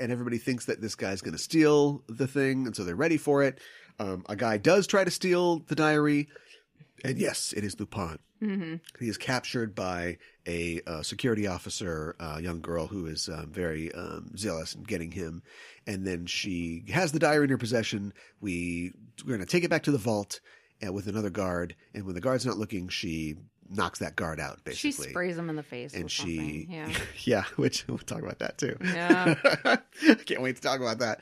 and everybody thinks that this guy's going to steal the thing, and so they're ready for it. A guy does try to steal the diary, and yes, it is Lupin. Mm-hmm. He is captured by a security officer, a young girl who is very zealous in getting him. And then she has the diary in her possession. We're going to take it back to the vault with another guard. And when the guard's not looking, she knocks that guard out, basically. She sprays him in the face and with something. Yeah, which we'll talk about that too. Yeah. Can't wait to talk about that.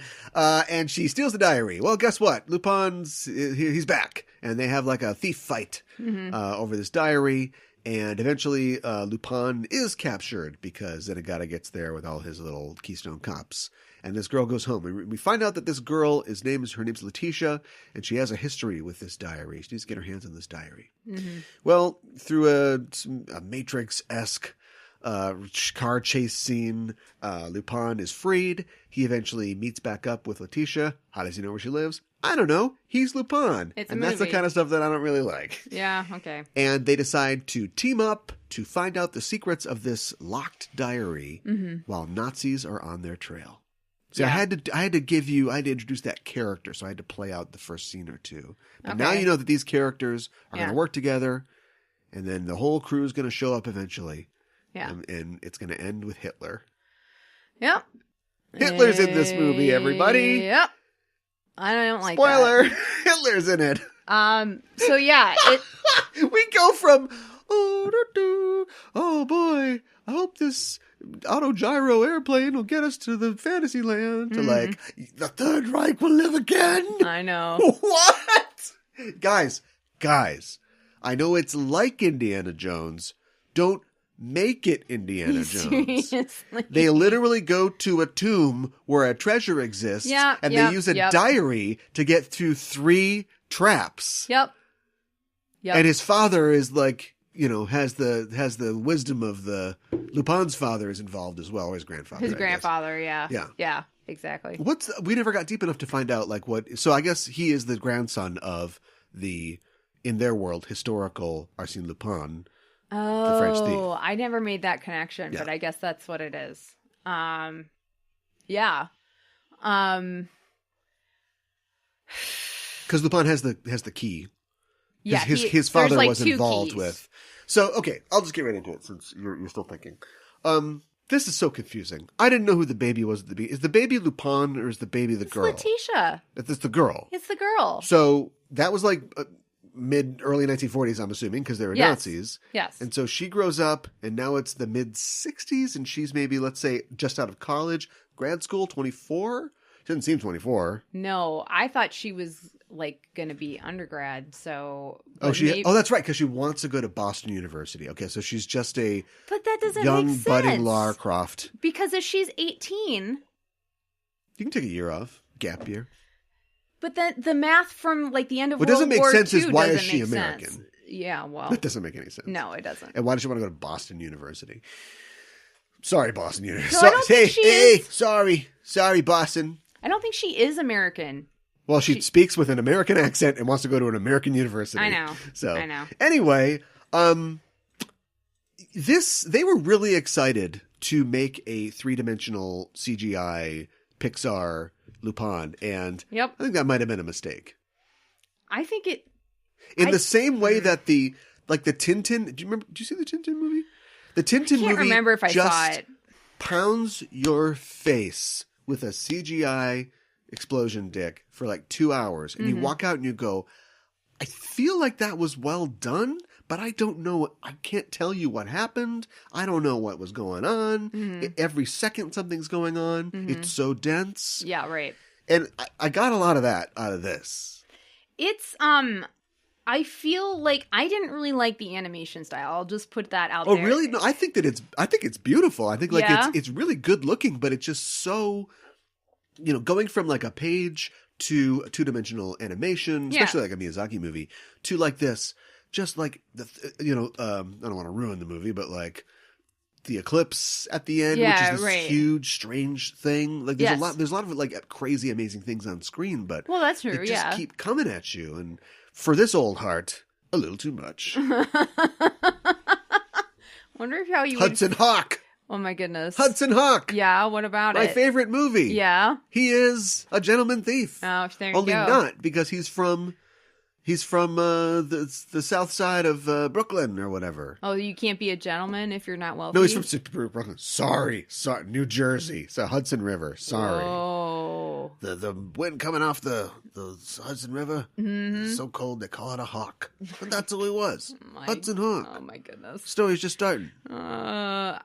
And she steals the diary. Well, guess what? He's back. And they have like a thief fight over this diary. And eventually Lupin is captured because Zenigata gets there with all his little Keystone Cops. And this girl goes home. We find out that this girl, her name's Letitia, and she has a history with this diary. She needs to get her hands on this diary. Mm-hmm. Well, through a Matrix-esque car chase scene, Lupin is freed. He eventually meets back up with Letitia. How does he know where she lives? I don't know. He's Lupin. And that's the kind of stuff that I don't really like. Yeah, okay. And they decide to team up to find out the secrets of this locked diary while Nazis are on their trail. See, yeah. I had to introduce that character, so I had to play out the first scene or two. But now you know that these characters are going to work together, and then the whole crew is going to show up eventually. Yeah. And it's going to end with Hitler. Yep. Hitler's in this movie, everybody. Yep. I don't like Spoiler, that. Hitler's in it. So yeah, we go from, oh boy, I hope this auto-gyro airplane will get us to the fantasy land, to like, the Third Reich will live again. I know. What? Guys, I know it's like Indiana Jones. Don't make it Indiana Jones. Seriously? They literally go to a tomb where a treasure exists, and they use a diary to get through 3 traps. Yep. And his father is like, has the wisdom of the Lupin's father is involved as well, or his grandfather. His grandfather, yeah, exactly. We never got deep enough to find out like what. So I guess he is the grandson of the, in their world, historical Arsène Lupin. Oh, the French thief. I never made that connection, but I guess that's what it is. Yeah. Because Lupin has the key. Yeah, his father was involved with. So okay, I'll just get right into it since you're still thinking. This is so confusing. I didn't know who the baby was. Is the baby Lupin or is the baby the girl? Letitia. It's the girl. It's the girl. So that was like early 1940s, I'm assuming, because they were Nazis. Yes. And so she grows up, and now it's the mid 60s, and she's maybe, let's say, just out of college, grad school, 24. She doesn't seem 24. No, I thought she was like going to be undergrad. So oh, that's right, because she wants to go to Boston University. Okay, so she's just a but that doesn't young make sense. budding Lara Croft. Because if she's 18, you can take a year off, gap year. But then the math from like the end of what World doesn't make War sense II is why is doesn't she make American? sense. Yeah, well, that doesn't make any sense. No, it doesn't. And why does she want to go to Boston University? Sorry, Boston University. So I don't think she is... sorry, Boston. I don't think she is American. Well, she speaks with an American accent and wants to go to an American university. I know. So I know. Anyway, they were really excited to make a 3-dimensional CGI Pixar Lupin, and I think that might have been a mistake. I think it... In the same way that the Tintin... Do you see the Tintin movie? The Tintin movie... I can't remember if I saw it. Pounds your face with a CGI explosion dick for like 2 hours, and you walk out and you go, I feel like that was well done, but I don't know. I can't tell you what happened. I don't know what was going on. Every second something's going on. It's so dense. Yeah, right. And I got a lot of that out of this. It's, I feel like I didn't really like the animation style. I'll just put that out there. Oh, really? No, I think it's beautiful. I think like it's really good looking, but it's just so, going from like a page to a 2-dimensional animation, especially like a Miyazaki movie, to like this, just like I don't want to ruin the movie, but like the eclipse at the end, which is this huge, strange thing. Like there's a lot of like crazy, amazing things on screen, but well, that's true. They just keep coming at you, and for this old heart, a little too much. Wonder if how you Hudson Hawk. Oh my goodness. Hudson Hawk. Yeah, what about My it? favorite movie. Yeah. He is a gentleman thief. Oh, there you Only go. not because he's from the south side of Brooklyn or whatever. Oh, you can't be a gentleman if you're not wealthy? No, he's from Brooklyn. Sorry, New Jersey. So Hudson River. Sorry. Oh. The wind coming off the Hudson River is so cold they call it a hawk. But that's who he was. Hudson Hawk. Oh my goodness. Story's just starting. I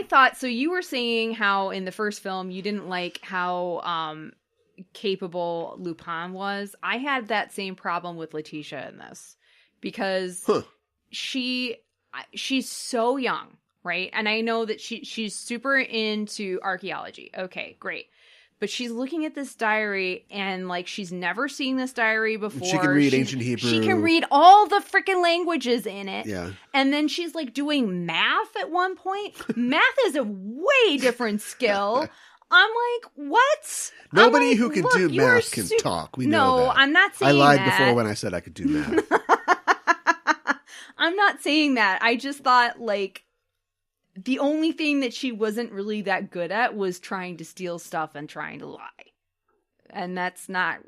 thought so. You were saying how in the first film you didn't like how capable Lupin was. I had that same problem with Letitia in this because she's so young, right? And I know that she's super into archaeology. Okay, great. But she's looking at this diary and like she's never seen this diary before. She can read ancient Hebrew. She can read all the freaking languages in it. Yeah. And then she's like doing math at one point. Math is a way different skill. I'm like, what? Nobody like, who can look, do you are math can talk. We know that. No, I'm not saying I lied that. before when I said I could do math. I'm not saying that. I just thought like the only thing that she wasn't really that good at was trying to steal stuff and trying to lie. And that's not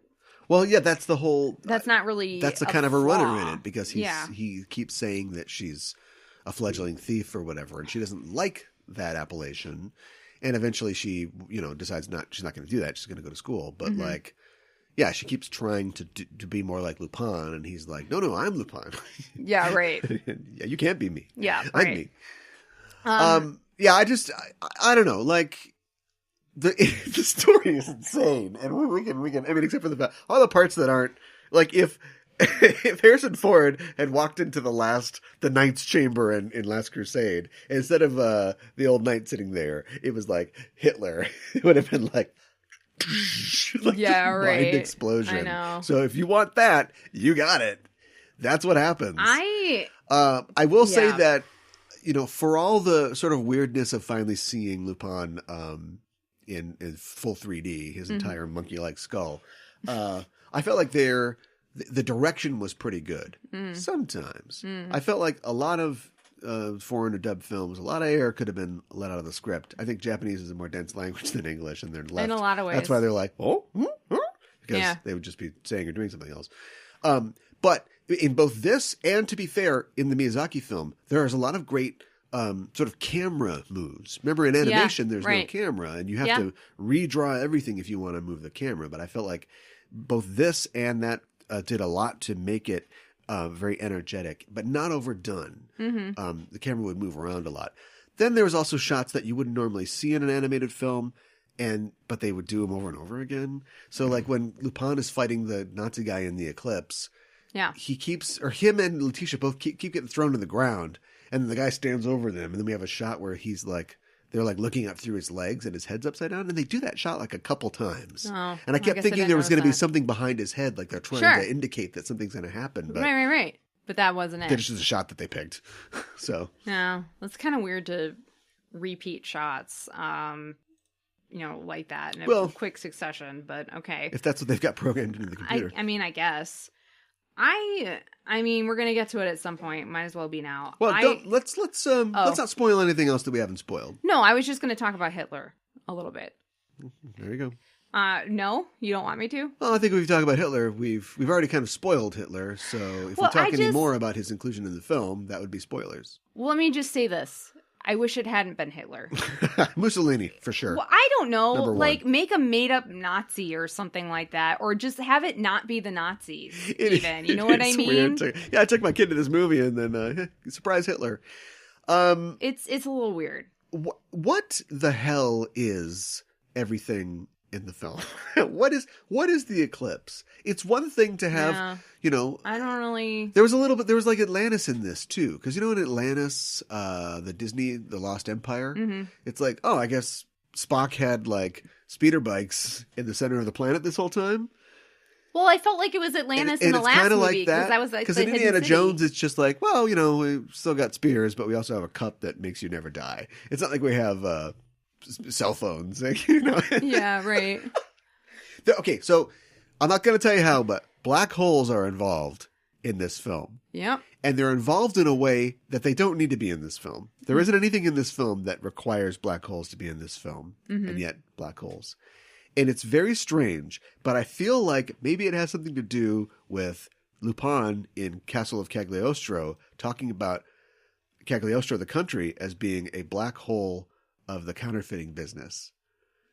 Well, yeah, that's the whole. That's not really. That's the a kind of a flaw. runner in it because Yeah. he keeps saying that she's a fledgling thief or whatever, and she doesn't like that appellation. And eventually, she decides she's not going to do that. She's going to go to school, but like. Yeah, she keeps trying to be more like Lupin, and he's like, no, I'm Lupin. Yeah, right. Yeah, you can't be me. Yeah, I'm right. me. Yeah, I don't know. Like the story is insane, and we can. I mean, except for all the parts that aren't like if Harrison Ford had walked into the Knight's Chamber in Last Crusade, instead of the old knight sitting there, it was like Hitler. It would have been like. Like yeah, right. Mind explosion. I know. So if you want that, you got it. That's what happens. I will say that, for all the sort of weirdness of finally seeing Lupin in full 3D, his entire monkey-like skull, I felt like the direction was pretty good. Sometimes. I felt like a lot of foreign or dubbed films, a lot of air could have been let out of the script. I think Japanese is a more dense language than English, and they're left. In a lot of ways. That's why they're like, because they would just be saying or doing something else. But in both this and, to be fair, in the Miyazaki film, there's a lot of great sort of camera moves. Remember, in animation, there's no camera, and you have to redraw everything if you want to move the camera. But I felt like both this and that did a lot to make it very energetic, but not overdone. The camera would move around a lot. Then there was also shots that you wouldn't normally see in an animated film, but they would do them over and over again. So like when Lupin is fighting the Nazi guy in the eclipse, him and Letitia both keep getting thrown to the ground, and the guy stands over them, and then we have a shot where they're like looking up through his legs and his head's upside down, and they do that shot like a couple times. Oh, and I kept thinking there was going to be something behind his head, like they're trying to indicate that something's going to happen. But right. But that wasn't it. It's just a shot that they picked. So no, it's kind of weird to repeat shots, like that in a quick succession. But okay, if that's what they've got programmed into the computer, I mean, I guess. I mean, we're gonna get to it at some point. Might as well be now. Well, let's not spoil anything else that we haven't spoiled. No, I was just gonna talk about Hitler a little bit. There you go. No, you don't want me to? Well, I think if we talk about Hitler, we've already kind of spoiled Hitler. So if we talk any more about his inclusion in the film, that would be spoilers. Well, let me just say this. I wish it hadn't been Hitler. Mussolini, for sure. Well, I don't know. Like, make a made-up Nazi or something like that. Or just have it not be the Nazis, even. You know what I mean? Weird. I took my kid to this movie and then, surprise Hitler. It's a little weird. What the hell is everything in the film? What is the eclipse? It's one thing to have, I don't really. There was like Atlantis in this too, because in Atlantis, the Disney, the Lost Empire, it's like, I guess Spock had like speeder bikes in the center of the planet this whole time. Well, I felt like it was Atlantis in the last movie because that was like because in Indiana Jones, it's just like, we still got spears, but we also have a cup that makes you never die. It's not like we have cell phones, Yeah, right. Okay, so I'm not going to tell you how, but black holes are involved in this film. Yep. And they're involved in a way that they don't need to be in this film. There isn't anything in this film that requires black holes to be in this film, and yet black holes. And it's very strange, but I feel like maybe it has something to do with Lupin in Castle of Cagliostro talking about Cagliostro, the country, as being a black hole of the counterfeiting business.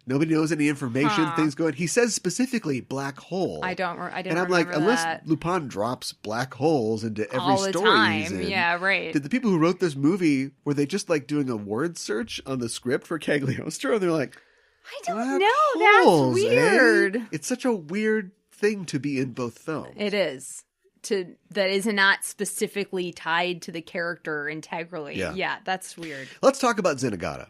Nobody knows any information. Things going. He says specifically black hole. I didn't. And I'm like, unless Lupin drops black holes into every all the story time. he's in. Yeah, right. Did the people who wrote this movie, were they just like doing a word search on the script for Cagliostro? And they're like, I don't black know. holes, That's weird. Eh? It's such a weird thing to be in both films. It is. That is not specifically tied to the character integrally. Yeah, that's weird. Let's talk about Zenigata.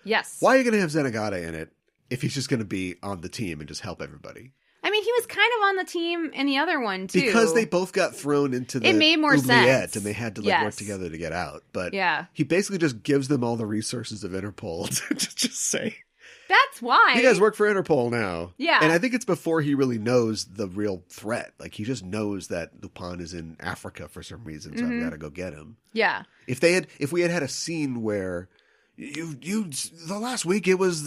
Yes. Why are you going to have Zenigata in it if he's just going to be on the team and just help everybody? I mean, he was kind of on the team in the other one, too. Because they both got thrown into the it made more oubliette sense. And they had to work together to get out. But he basically just gives them all the resources of Interpol to just say... That's why. You guys work for Interpol now. Yeah. And I think it's before he really knows the real threat. Like, he just knows that Lupin is in Africa for some reason, so I've got to go get him. Yeah. If we had had a scene where the last week it was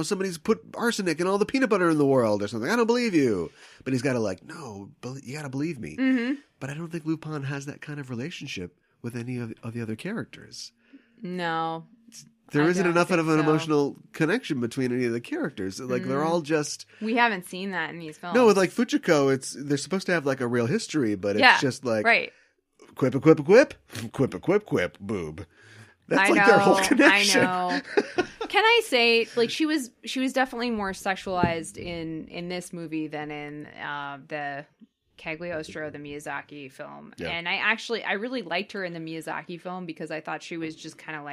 somebody's put arsenic in all the peanut butter in the world or something. I don't believe you. But he's got to no, you got to believe me. Mm-hmm. But I don't think Lupin has that kind of relationship with any of the other characters. No. There isn't enough of an emotional connection between any of the characters. Like, they're all just... We haven't seen that in these films. No, with, Fujiko, they're supposed to have, a real history, but it's just right. Quip, a quip, a quip, quip, a quip, quip, boob. That's their whole connection. I know. Can I say, she was definitely more sexualized in this movie than in the Cagliostro, the Miyazaki film. Yeah. And I really liked her in the Miyazaki film because I thought she was just kind of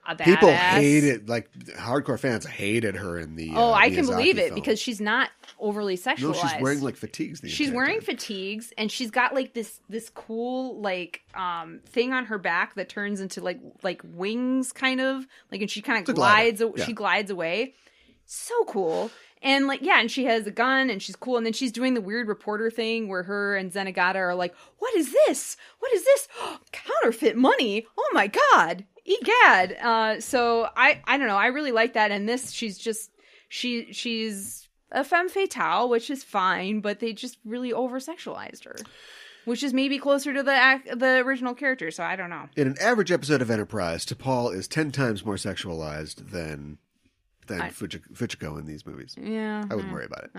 a badass. People hated, hardcore fans hated her in the I Miyazaki can believe it film. because she's not overly sexualized. No, she's wearing fatigues. She's wearing fatigues, and she's got this cool thing on her back that turns into like wings, kind of and she kind of glides. She glides away. So cool. And and she has a gun and she's cool. And then she's doing the weird reporter thing where her and Zenigata are like, what is this? What is this? Counterfeit money. Oh my God. Egad. So I don't know. I really like that. And this, she's a femme fatale, which is fine, but they just really over-sexualized her. Which is maybe closer to the original character, so I don't know. In an average episode of Enterprise, T'Pol is 10 times more sexualized than Fujiko in these movies. Yeah. I wouldn't worry about it.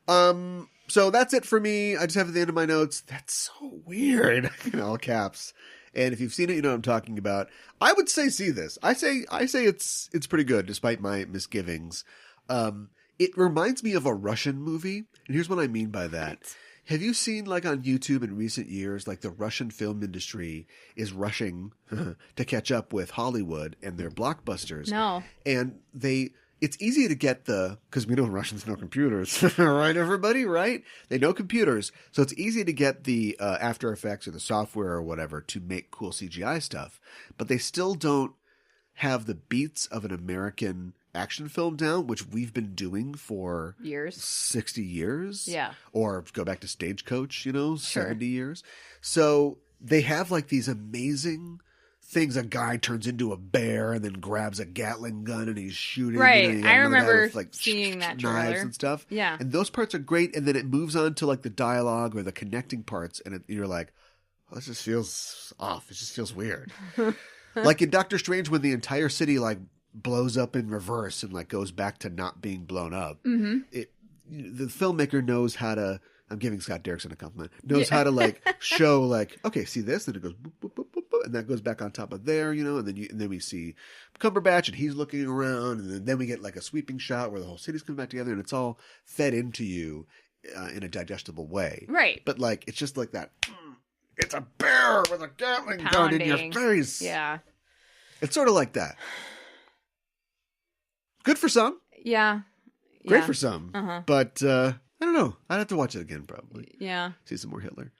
All right. So that's it for me. I just have at the end of my notes, that's so weird, in all caps. And if you've seen it, you know what I'm talking about. I would say see this. I say it's pretty good, despite my misgivings. It reminds me of a Russian movie. And here's what I mean by that. Right. Have you seen, on YouTube in recent years, the Russian film industry is rushing to catch up with Hollywood and their blockbusters? No. And it's easy to get because we know Russians know computers, right, everybody, right? They know computers. So it's easy to get the After Effects or the software or whatever to make cool CGI stuff. But they still don't have the beats of an American action film down, which we've been doing for years, 60 years. Yeah. Or go back to Stagecoach, Sure. 70 years. So they have these amazing things. A guy turns into a bear and then grabs a Gatling gun and he's shooting. Right. I remember seeing that trailer. Knives and stuff. Yeah. And those parts are great. And then it moves on to the dialogue or the connecting parts. And you're like, oh, this just feels off. It just feels weird. Like in Doctor Strange when the entire city blows up in reverse and goes back to not being blown up. Mm-hmm. The filmmaker knows how to. I'm giving Scott Derrickson a compliment. Knows how to show okay, see this, and it goes boop, boop, boop, boop, boop, and that goes back on top of there, and then we see Cumberbatch and he's looking around, and then we get a sweeping shot where the whole city's coming back together, and it's all fed into you in a digestible way. Right. But it's just that. It's a bear with a Gatling gun in your face. Yeah. It's sort of like that. Good for some. Yeah. Great for some. Uh-huh. But I don't know. I'd have to watch it again probably. Yeah. See some more Hitler.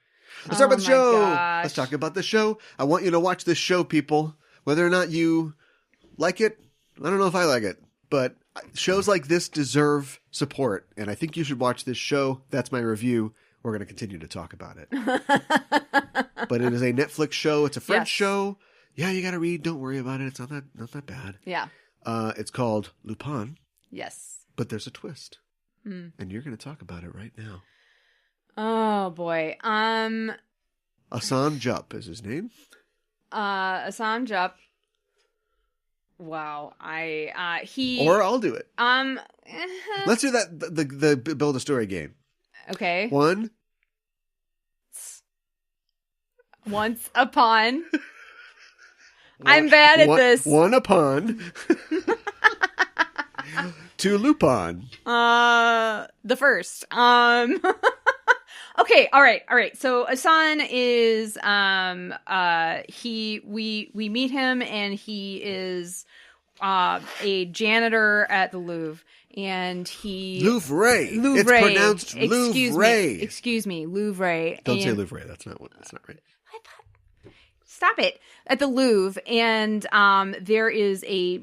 Let's talk about the show. Gosh. Let's talk about the show. I want you to watch this show, people. Whether or not you like it, I don't know if I like it. But shows like this deserve support, and I think you should watch this show. That's my review. We're going to continue to talk about it. But it is a Netflix show. It's a French show. Yeah, you got to read. Don't worry about it. It's not that bad. Yeah. It's called Lupin. Yes. But there's a twist. And you're going to talk about it right now. Oh boy. Hassan Jupp is his name. Hassan Jupp. Wow. He Or I'll do it. Let's do that the build a story game. Okay. Once upon. I'm bad at this. One upon. To Lupin. The first. Okay, all right. So Hassan is we meet him, and he is a janitor at the Louvre, and Louvre. It's pronounced Louvre. Excuse me, Louvre. Don't say Louvre. That's not right. Stop it. At the Louvre, and there is a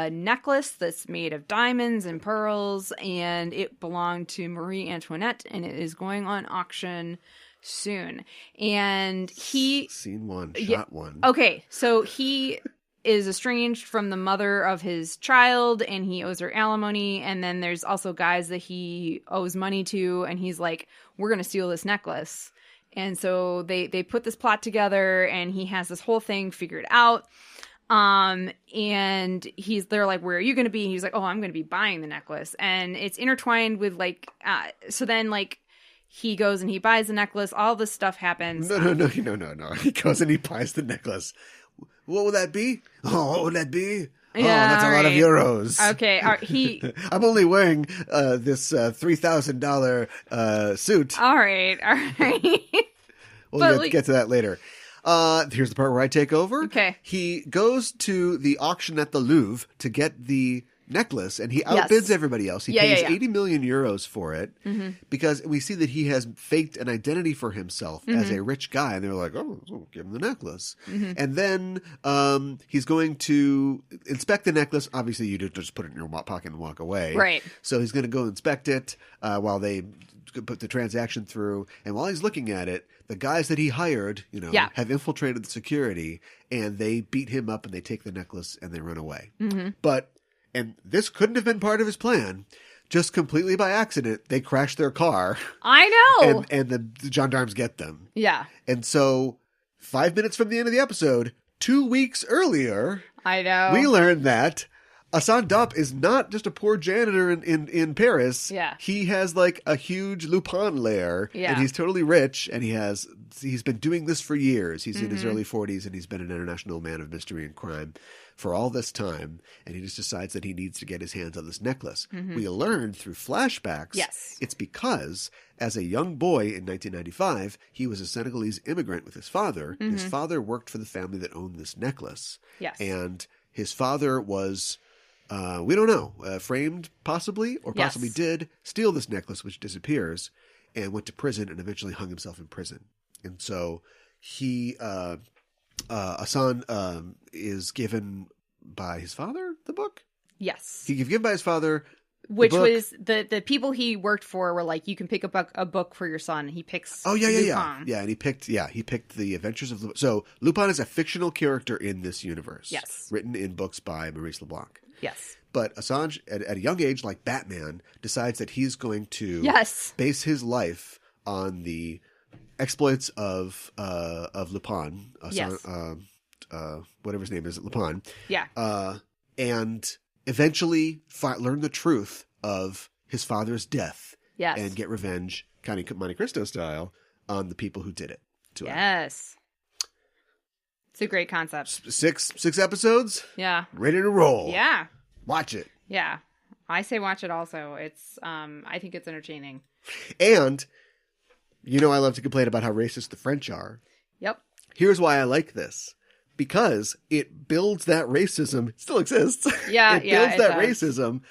necklace that's made of diamonds and pearls, and it belonged to Marie Antoinette, and it is going on auction soon. And Scene one, shot one. Okay, so he is estranged from the mother of his child, and he owes her alimony, and then there's also guys that he owes money to, and he's like, we're going to steal this necklace. And so they put this plot together, and he has this whole thing figured out. And they're like, where are you going to be? And he's like, oh, I'm going to be buying the necklace. And it's intertwined with so then he goes and he buys the necklace. All this stuff happens. No. He goes and he buys the necklace. What would that be? Oh, what would that be? Oh, that's a lot of euros. Okay, I'm only wearing this $3,000 suit. All right. We'll get to that later. Here's the part where I take over. Okay. He goes to the auction at the Louvre to get the necklace, and he outbids everybody else. He pays 80 million euros for it because we see that he has faked an identity for himself as a rich guy, and they're like, oh, we'll give him the necklace. And then he's going to inspect the necklace. Obviously, you just put it in your pocket and walk away. Right. So he's going to go inspect it while they put the transaction through, and while he's looking at it, the guys that he hired, have infiltrated the security, and they beat him up, and they take the necklace, and they run away. And this couldn't have been part of his plan. Just completely by accident, they crash their car. I know. And the gendarmes get them. Yeah. And so 5 minutes from the end of the episode, 2 weeks earlier, I know, we learned that Hassan Jupp is not just a poor janitor in Paris. Yeah. He has like a huge Lupin lair. Yeah. And he's totally rich, and he's been doing this for years. He's in his early 40s, and he's been an international man of mystery and crime for all this time, and he just decides that he needs to get his hands on this necklace. We learned through flashbacks it's because as a young boy in 1995, he was a Senegalese immigrant with his father. His father worked for the family that owned this necklace. Yes. And his father was, we don't know, framed possibly, or possibly did steal this necklace, which disappears, and went to prison and eventually hung himself in prison. And so he... Hassan is given by his father the book? Yes. He was given by his father Which was the people he worked for were like, you can pick a book for your son. He picks Lupin. Yeah, and he picked The Adventures of Lupin. So Lupin is a fictional character in this universe. Yes. Written in books by Maurice LeBlanc. Yes. But Assange, at a young age, like Batman, decides that he's going to base his life on the exploits of Lupin. Whatever his name is, Lupin. Yeah. And eventually learn the truth of his father's death. Yes. And get revenge, kind of Monte Cristo style, on the people who did it to him. Yes. It's a great concept. Six episodes? Yeah. Ready to roll. Yeah. Watch it. Yeah. I say watch it also. It's I think it's entertaining. And I love to complain about how racist the French are. Yep. Here's why I like this. Because it builds that racism. It still exists. Yeah, it builds that racism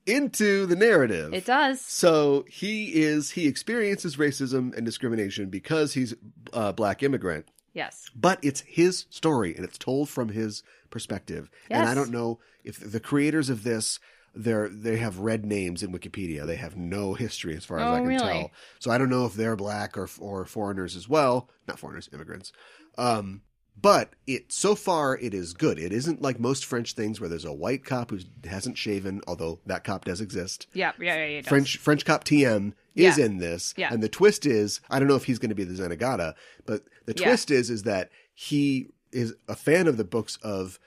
into the narrative. It does. So he experiences racism and discrimination because he's a black immigrant. Yes. But it's his story, and it's told from his perspective. Yes. And I don't know if the creators of this, they have red names in Wikipedia. They have no history as far as I can tell. So I don't know if they're black or foreigners as well. Not foreigners, immigrants. But so far it is good. It isn't like most French things where there's a white cop who hasn't shaven, although that cop does exist. Yeah. It does. French cop TM is in this. Yeah. And the twist is, I don't know if he's going to be the Zenigata, but the twist is that he is a fan of the books of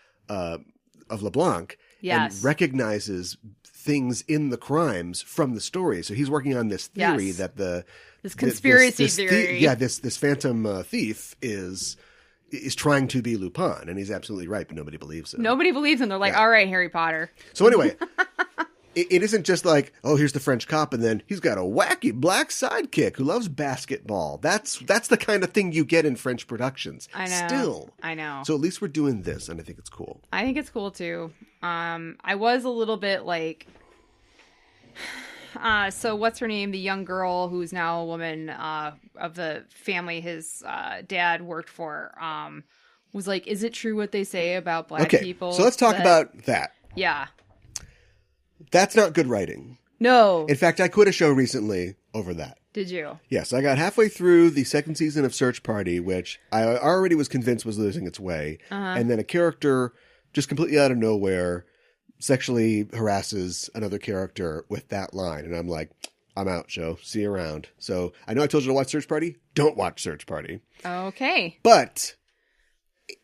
LeBlanc and recognizes things in the crimes from the story. So he's working on this theory that this conspiracy theory. This phantom thief is trying to be Lupin, and he's absolutely right, but nobody believes him. Nobody believes him. They're like, all right, Harry Potter. So anyway, it isn't just like, oh, here's the French cop, and then he's got a wacky black sidekick who loves basketball. That's the kind of thing you get in French productions. I know. Still. I know. So at least we're doing this, and I think it's cool. I think it's cool, too. I was a little bit like... so what's her name? The young girl who's now a woman of the family his dad worked for was like, is it true what they say about black people? So let's talk about that. Yeah. That's not good writing. No. In fact, I quit a show recently over that. Did you? Yes, I got halfway through the second season of Search Party, which I already was convinced was losing its way. And then a character just completely out of nowhere sexually harasses another character with that line. And I'm like, I'm out, show. See you around. So I know I told you to watch Search Party. Don't watch Search Party. Okay. But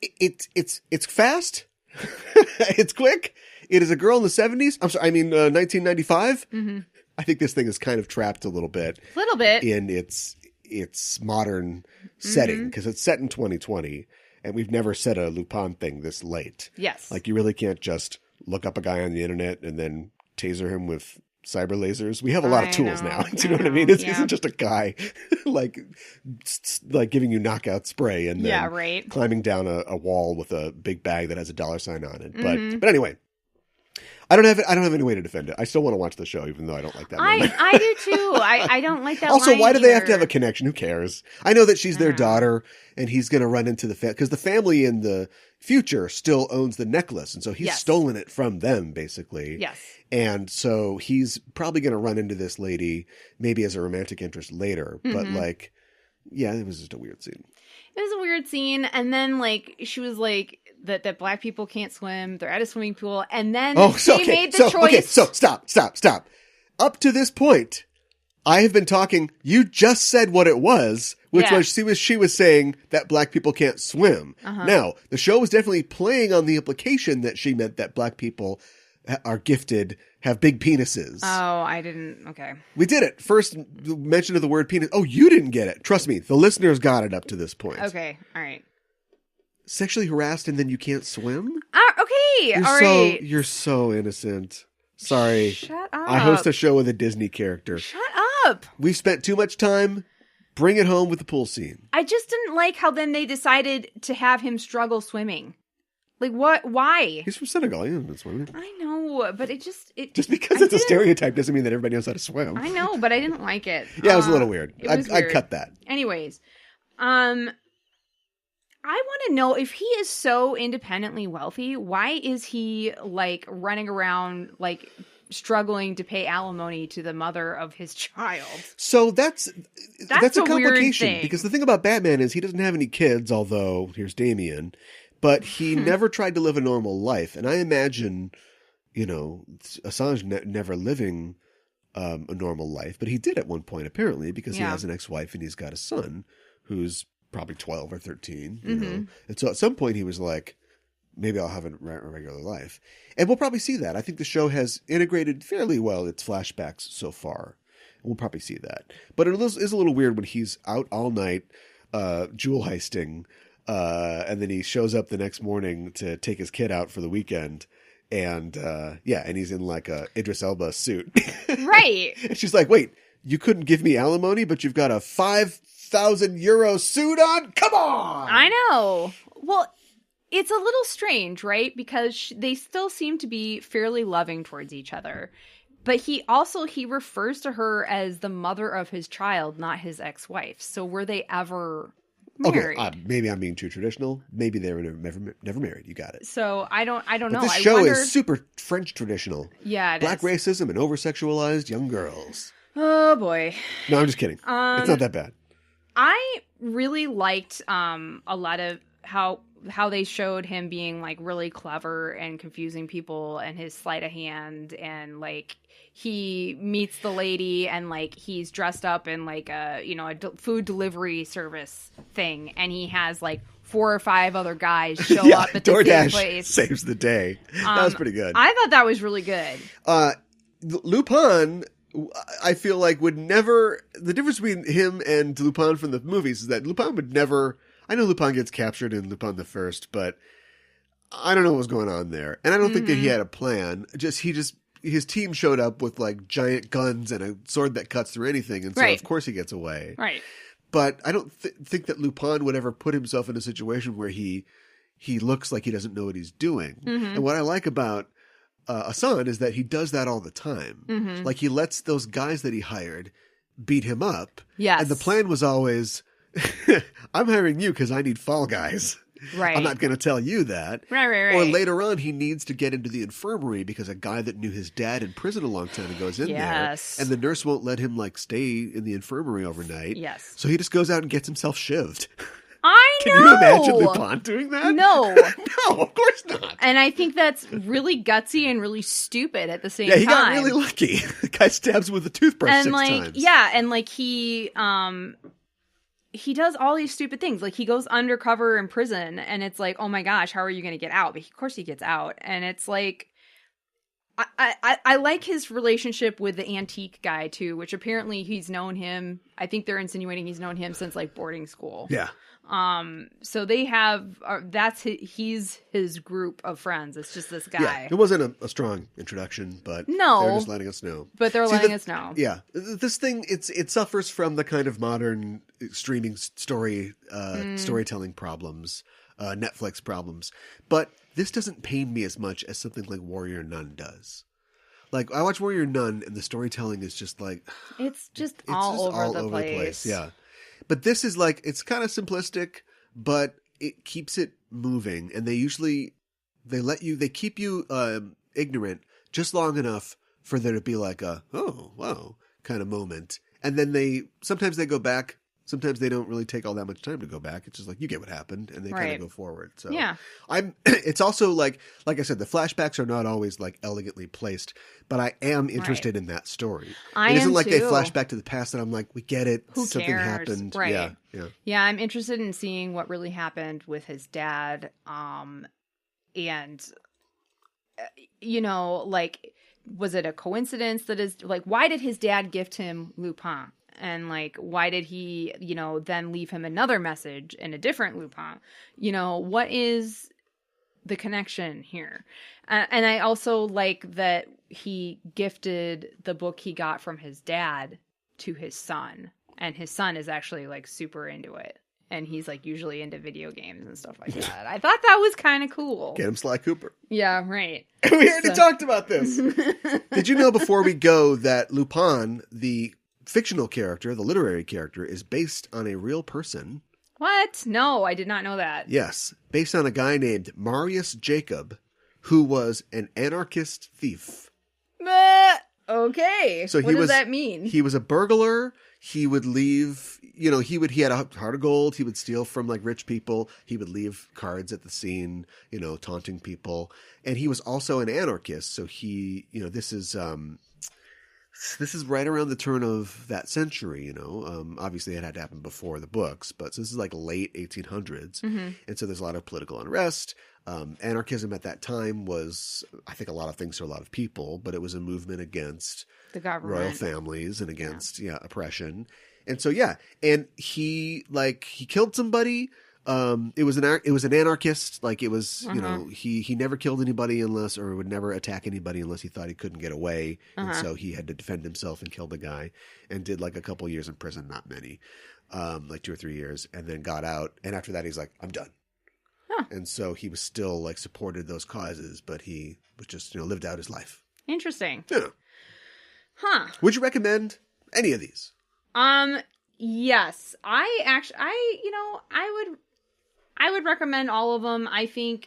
it's fast. It's quick. It is a girl in the 70s. 1995. Mm-hmm. I think this thing is kind of trapped a little bit. In its modern setting, because it's set in 2020, and we've never said a Lupin thing this late. Yes. Like, you really can't just look up a guy on the internet and then taser him with cyber lasers. We have a lot of tools now. Do you know what I mean? It isn't just a guy like giving you knockout spray and then climbing down a wall with a big bag that has a $sign on it. But anyway, I don't have any way to defend it. I still want to watch the show, even though I don't like that moment. I do too. I don't like that. Also, why do they have to have a connection? Who cares? I know that she's their daughter, and he's going to run into because the family in the future still owns the necklace, and so he's stolen it from them, basically. Yes. And so he's probably going to run into this lady, maybe as a romantic interest later. But it was just a weird scene. It was a weird scene, and then she was like that black people can't swim. They're at a swimming pool, and then she made the choice. Okay, so stop. Up to this point, I have been talking. You just said what it was, which was she was saying that black people can't swim. Now, the show was definitely playing on the implication that she meant that black people are gifted, have big penises. Oh, I didn't. Okay. We did it. First mention of the word penis. Oh, you didn't get it. Trust me. The listeners got it up to this point. Okay. All right. Sexually harassed and then you can't swim? Okay. All right. You're so innocent. Sorry. Shut up. I host a show with a Disney character. Shut up. We've spent too much time. Bring it home with the pool scene. I just didn't like how then they decided to have him struggle swimming. Like, what? Why? He's from Senegal. He hasn't been swimming. I know, but just because it's a stereotype doesn't mean that everybody knows how to swim. I know, but I didn't like it. Yeah, it was a little weird. Weird. I'd cut that. Anyways, I want to know, if he is so independently wealthy, why is he running around struggling to pay alimony to the mother of his child? So that's a complication, thing. Because the thing about Batman is he doesn't have any kids, although here's Damian. But he never tried to live a normal life. And I imagine, Assange never living a normal life. But he did at one point, apparently, because he has an ex-wife and he's got a son who's probably 12 or 13. You know? And so at some point he was like, maybe I'll have a regular life. And we'll probably see that. I think the show has integrated fairly well its flashbacks so far. We'll probably see that. But it is a little weird when he's out all night jewel heisting. And then he shows up the next morning to take his kid out for the weekend. And and he's in a Idris Elba suit. Right. And she's like, wait, you couldn't give me alimony, but you've got a 5,000 euro suit on? Come on! I know. Well, it's a little strange, right? Because they still seem to be fairly loving towards each other. But he refers to her as the mother of his child, not his ex-wife. So were they ever married. Okay, maybe I'm being too traditional. Maybe they were never married. You got it. So I don't But know. this I show wonder... is super French traditional. Yeah, it Black is. racism and over-sexualized young girls. Oh boy. No, I'm just kidding. It's not that bad. I really liked a lot of how they showed him being like really clever and confusing people, and his sleight of hand, and like he meets the lady and like he's dressed up in like a food delivery service thing, and he has like 4 or 5 other guys show up at the same DoorDash place. saves the day. That was pretty good. I thought that was really good. Lupin, I feel like would never. The difference between him and Lupin from the movies is that Lupin would never. I know Lupin gets captured in Lupin the First, but I don't know what was going on there, and I don't think that he had a plan. His team showed up with like giant guns and a sword that cuts through anything, and so of course he gets away. Right. But I don't think that Lupin would ever put himself in a situation where he looks like he doesn't know what he's doing. And what I like about Hassan is that he does that all the time. Like he lets those guys that he hired beat him up. Yes. And the plan was always, I'm hiring you because I need fall guys. Right. I'm not going to tell you that. Right. Or later on, he needs to get into the infirmary because a guy that knew his dad in prison a long time ago is in there. And the nurse won't let him like stay in the infirmary overnight. Yes. So he just goes out and gets himself shivved. I know. Can you imagine Lupin doing that? No. No, of course not. And I think that's really gutsy and really stupid at the same Yeah, he time. got really lucky. The guy stabs with a toothbrush and 6 like, times. yeah, and like he does all these stupid things. Like he goes undercover in prison, and it's like, oh my gosh, how are you going to get out? But of course he gets out, and it's like, I like his relationship with the antique guy too, which apparently he's known him. I think they're insinuating he's known him since like boarding school. Yeah. So they have he's his group of friends. It's just this guy. Yeah, it wasn't a strong introduction, but no, they're just letting us know. But they're letting us know. Yeah, this thing it suffers from the kind of modern streaming storytelling problems, Netflix problems. But this doesn't pain me as much as something like Warrior Nun does. Like I watch Warrior Nun, and the storytelling is just like it's just all over the place. Yeah. But this is like, it's kind of simplistic, but it keeps it moving. And they keep you ignorant just long enough for there to be like a, oh, wow, kind of moment. And then sometimes they go back. Sometimes they don't really take all that much time to go back. It's just like, you get what happened, and they kind of go forward. So yeah. It's also like I said, the flashbacks are not always like elegantly placed, but I am interested in that story. It isn't like they flash back to the past and I'm like, we get it. Who Something cares? happened. Right. Yeah. Yeah, I'm interested in seeing what really happened with his dad. And like, was it a coincidence why did his dad gift him Lupin? And like, why did he, then leave him another message in a different Lupin? What is the connection here? And I also like that he gifted the book he got from his dad to his son. And his son is actually like super into it. And he's like usually into video games and stuff like that. I thought that was kind of cool. Get him Sly Cooper. Yeah, right. We already talked about this. Did you know before we go that Lupin, the fictional character, the literary character, is based on a real person? What? No, I did not know that. Yes. Based on a guy named Marius Jacob, who was an anarchist thief. Okay. So what does that mean? He was a burglar. He would leave, he had a heart of gold. He would steal from like rich people. He would leave cards at the scene, taunting people. And he was also an anarchist. So he, this is right around the turn of that century, obviously it had to happen before the books, but so this is like late 1800s. And so there's a lot of political unrest. Anarchism at that time was, I think, a lot of things to a lot of people, but it was a movement against the government, royal families, and against oppression. And so and he killed somebody. It was an anarchist. Like it was, he never killed anybody or would never attack anybody unless he thought he couldn't get away. And so he had to defend himself and kill the guy, and did like a couple years in prison, not many, like 2 or 3 years, and then got out. And after that, he's like, I'm done. Huh. And so he was still like supported those causes, but he was just, lived out his life. Interesting. Yeah. Huh. Would you recommend any of these? Yes, I would recommend all of them. I think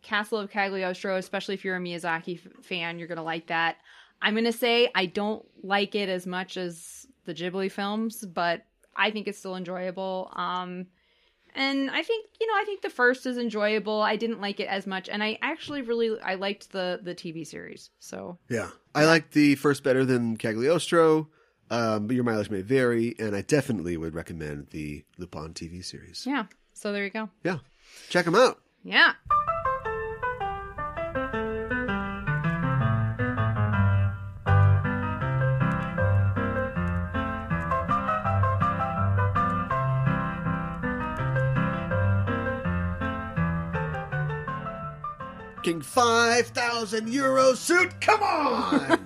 Castle of Cagliostro, especially if you're a Miyazaki fan, you're gonna like that. I'm gonna say I don't like it as much as the Ghibli films, but I think it's still enjoyable. And I think the first is enjoyable. I didn't like it as much, and I actually I liked the TV series. So yeah, I liked the first better than Cagliostro, but your mileage may vary, and I definitely would recommend the Lupin TV series. yeah, so there you go. Yeah, check them out. Yeah. King 5,000 euro suit. Come on.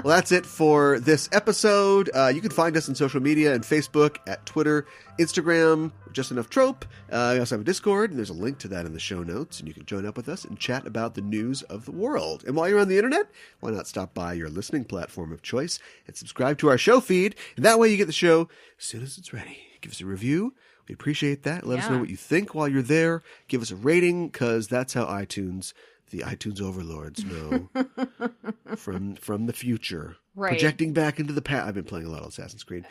Well, that's it for this episode. You can find us on social media and Facebook, at Twitter, Instagram, Just Enough Trope. We also have a Discord, and there's a link to that in the show notes, and you can join up with us and chat about the news of the world. And while you're on the internet, why not stop by your listening platform of choice and subscribe to our show feed, and that way you get the show as soon as it's ready. Give us a review. We appreciate that. Let us know what you think while you're there. Give us a rating, because that's how the iTunes overlords know from the future. Right. Projecting back into the past. I've been playing a lot of Assassin's Creed.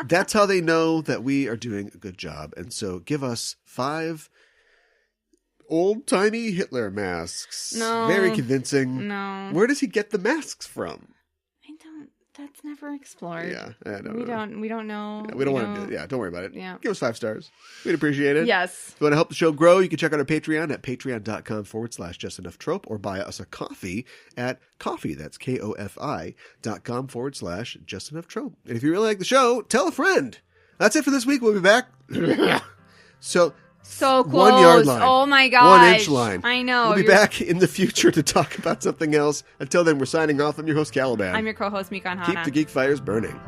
That's how they know that we are doing a good job. And so give us 5 old-timey Hitler masks. No. Very convincing. No. Where does he get the masks from? That's never explored. Yeah, I don't know. We don't know. Yeah, we don't want to do it. Yeah, don't worry about it. Yeah. Give us 5 stars. We'd appreciate it. Yes. If you want to help the show grow, you can check out our Patreon at patreon.com/justenough-trope, or buy us a coffee at coffee, that's kofi.com/justenough-trope. And if you really like the show, tell a friend. That's it for this week. We'll be back. So close. 1 yard line. Oh my gosh. 1 inch line. I know. We'll be back in the future to talk about something else. Until then, we're signing off. I'm your host, Caliban. I'm your co-host, Mikan Hana. Keep the geek fires burning.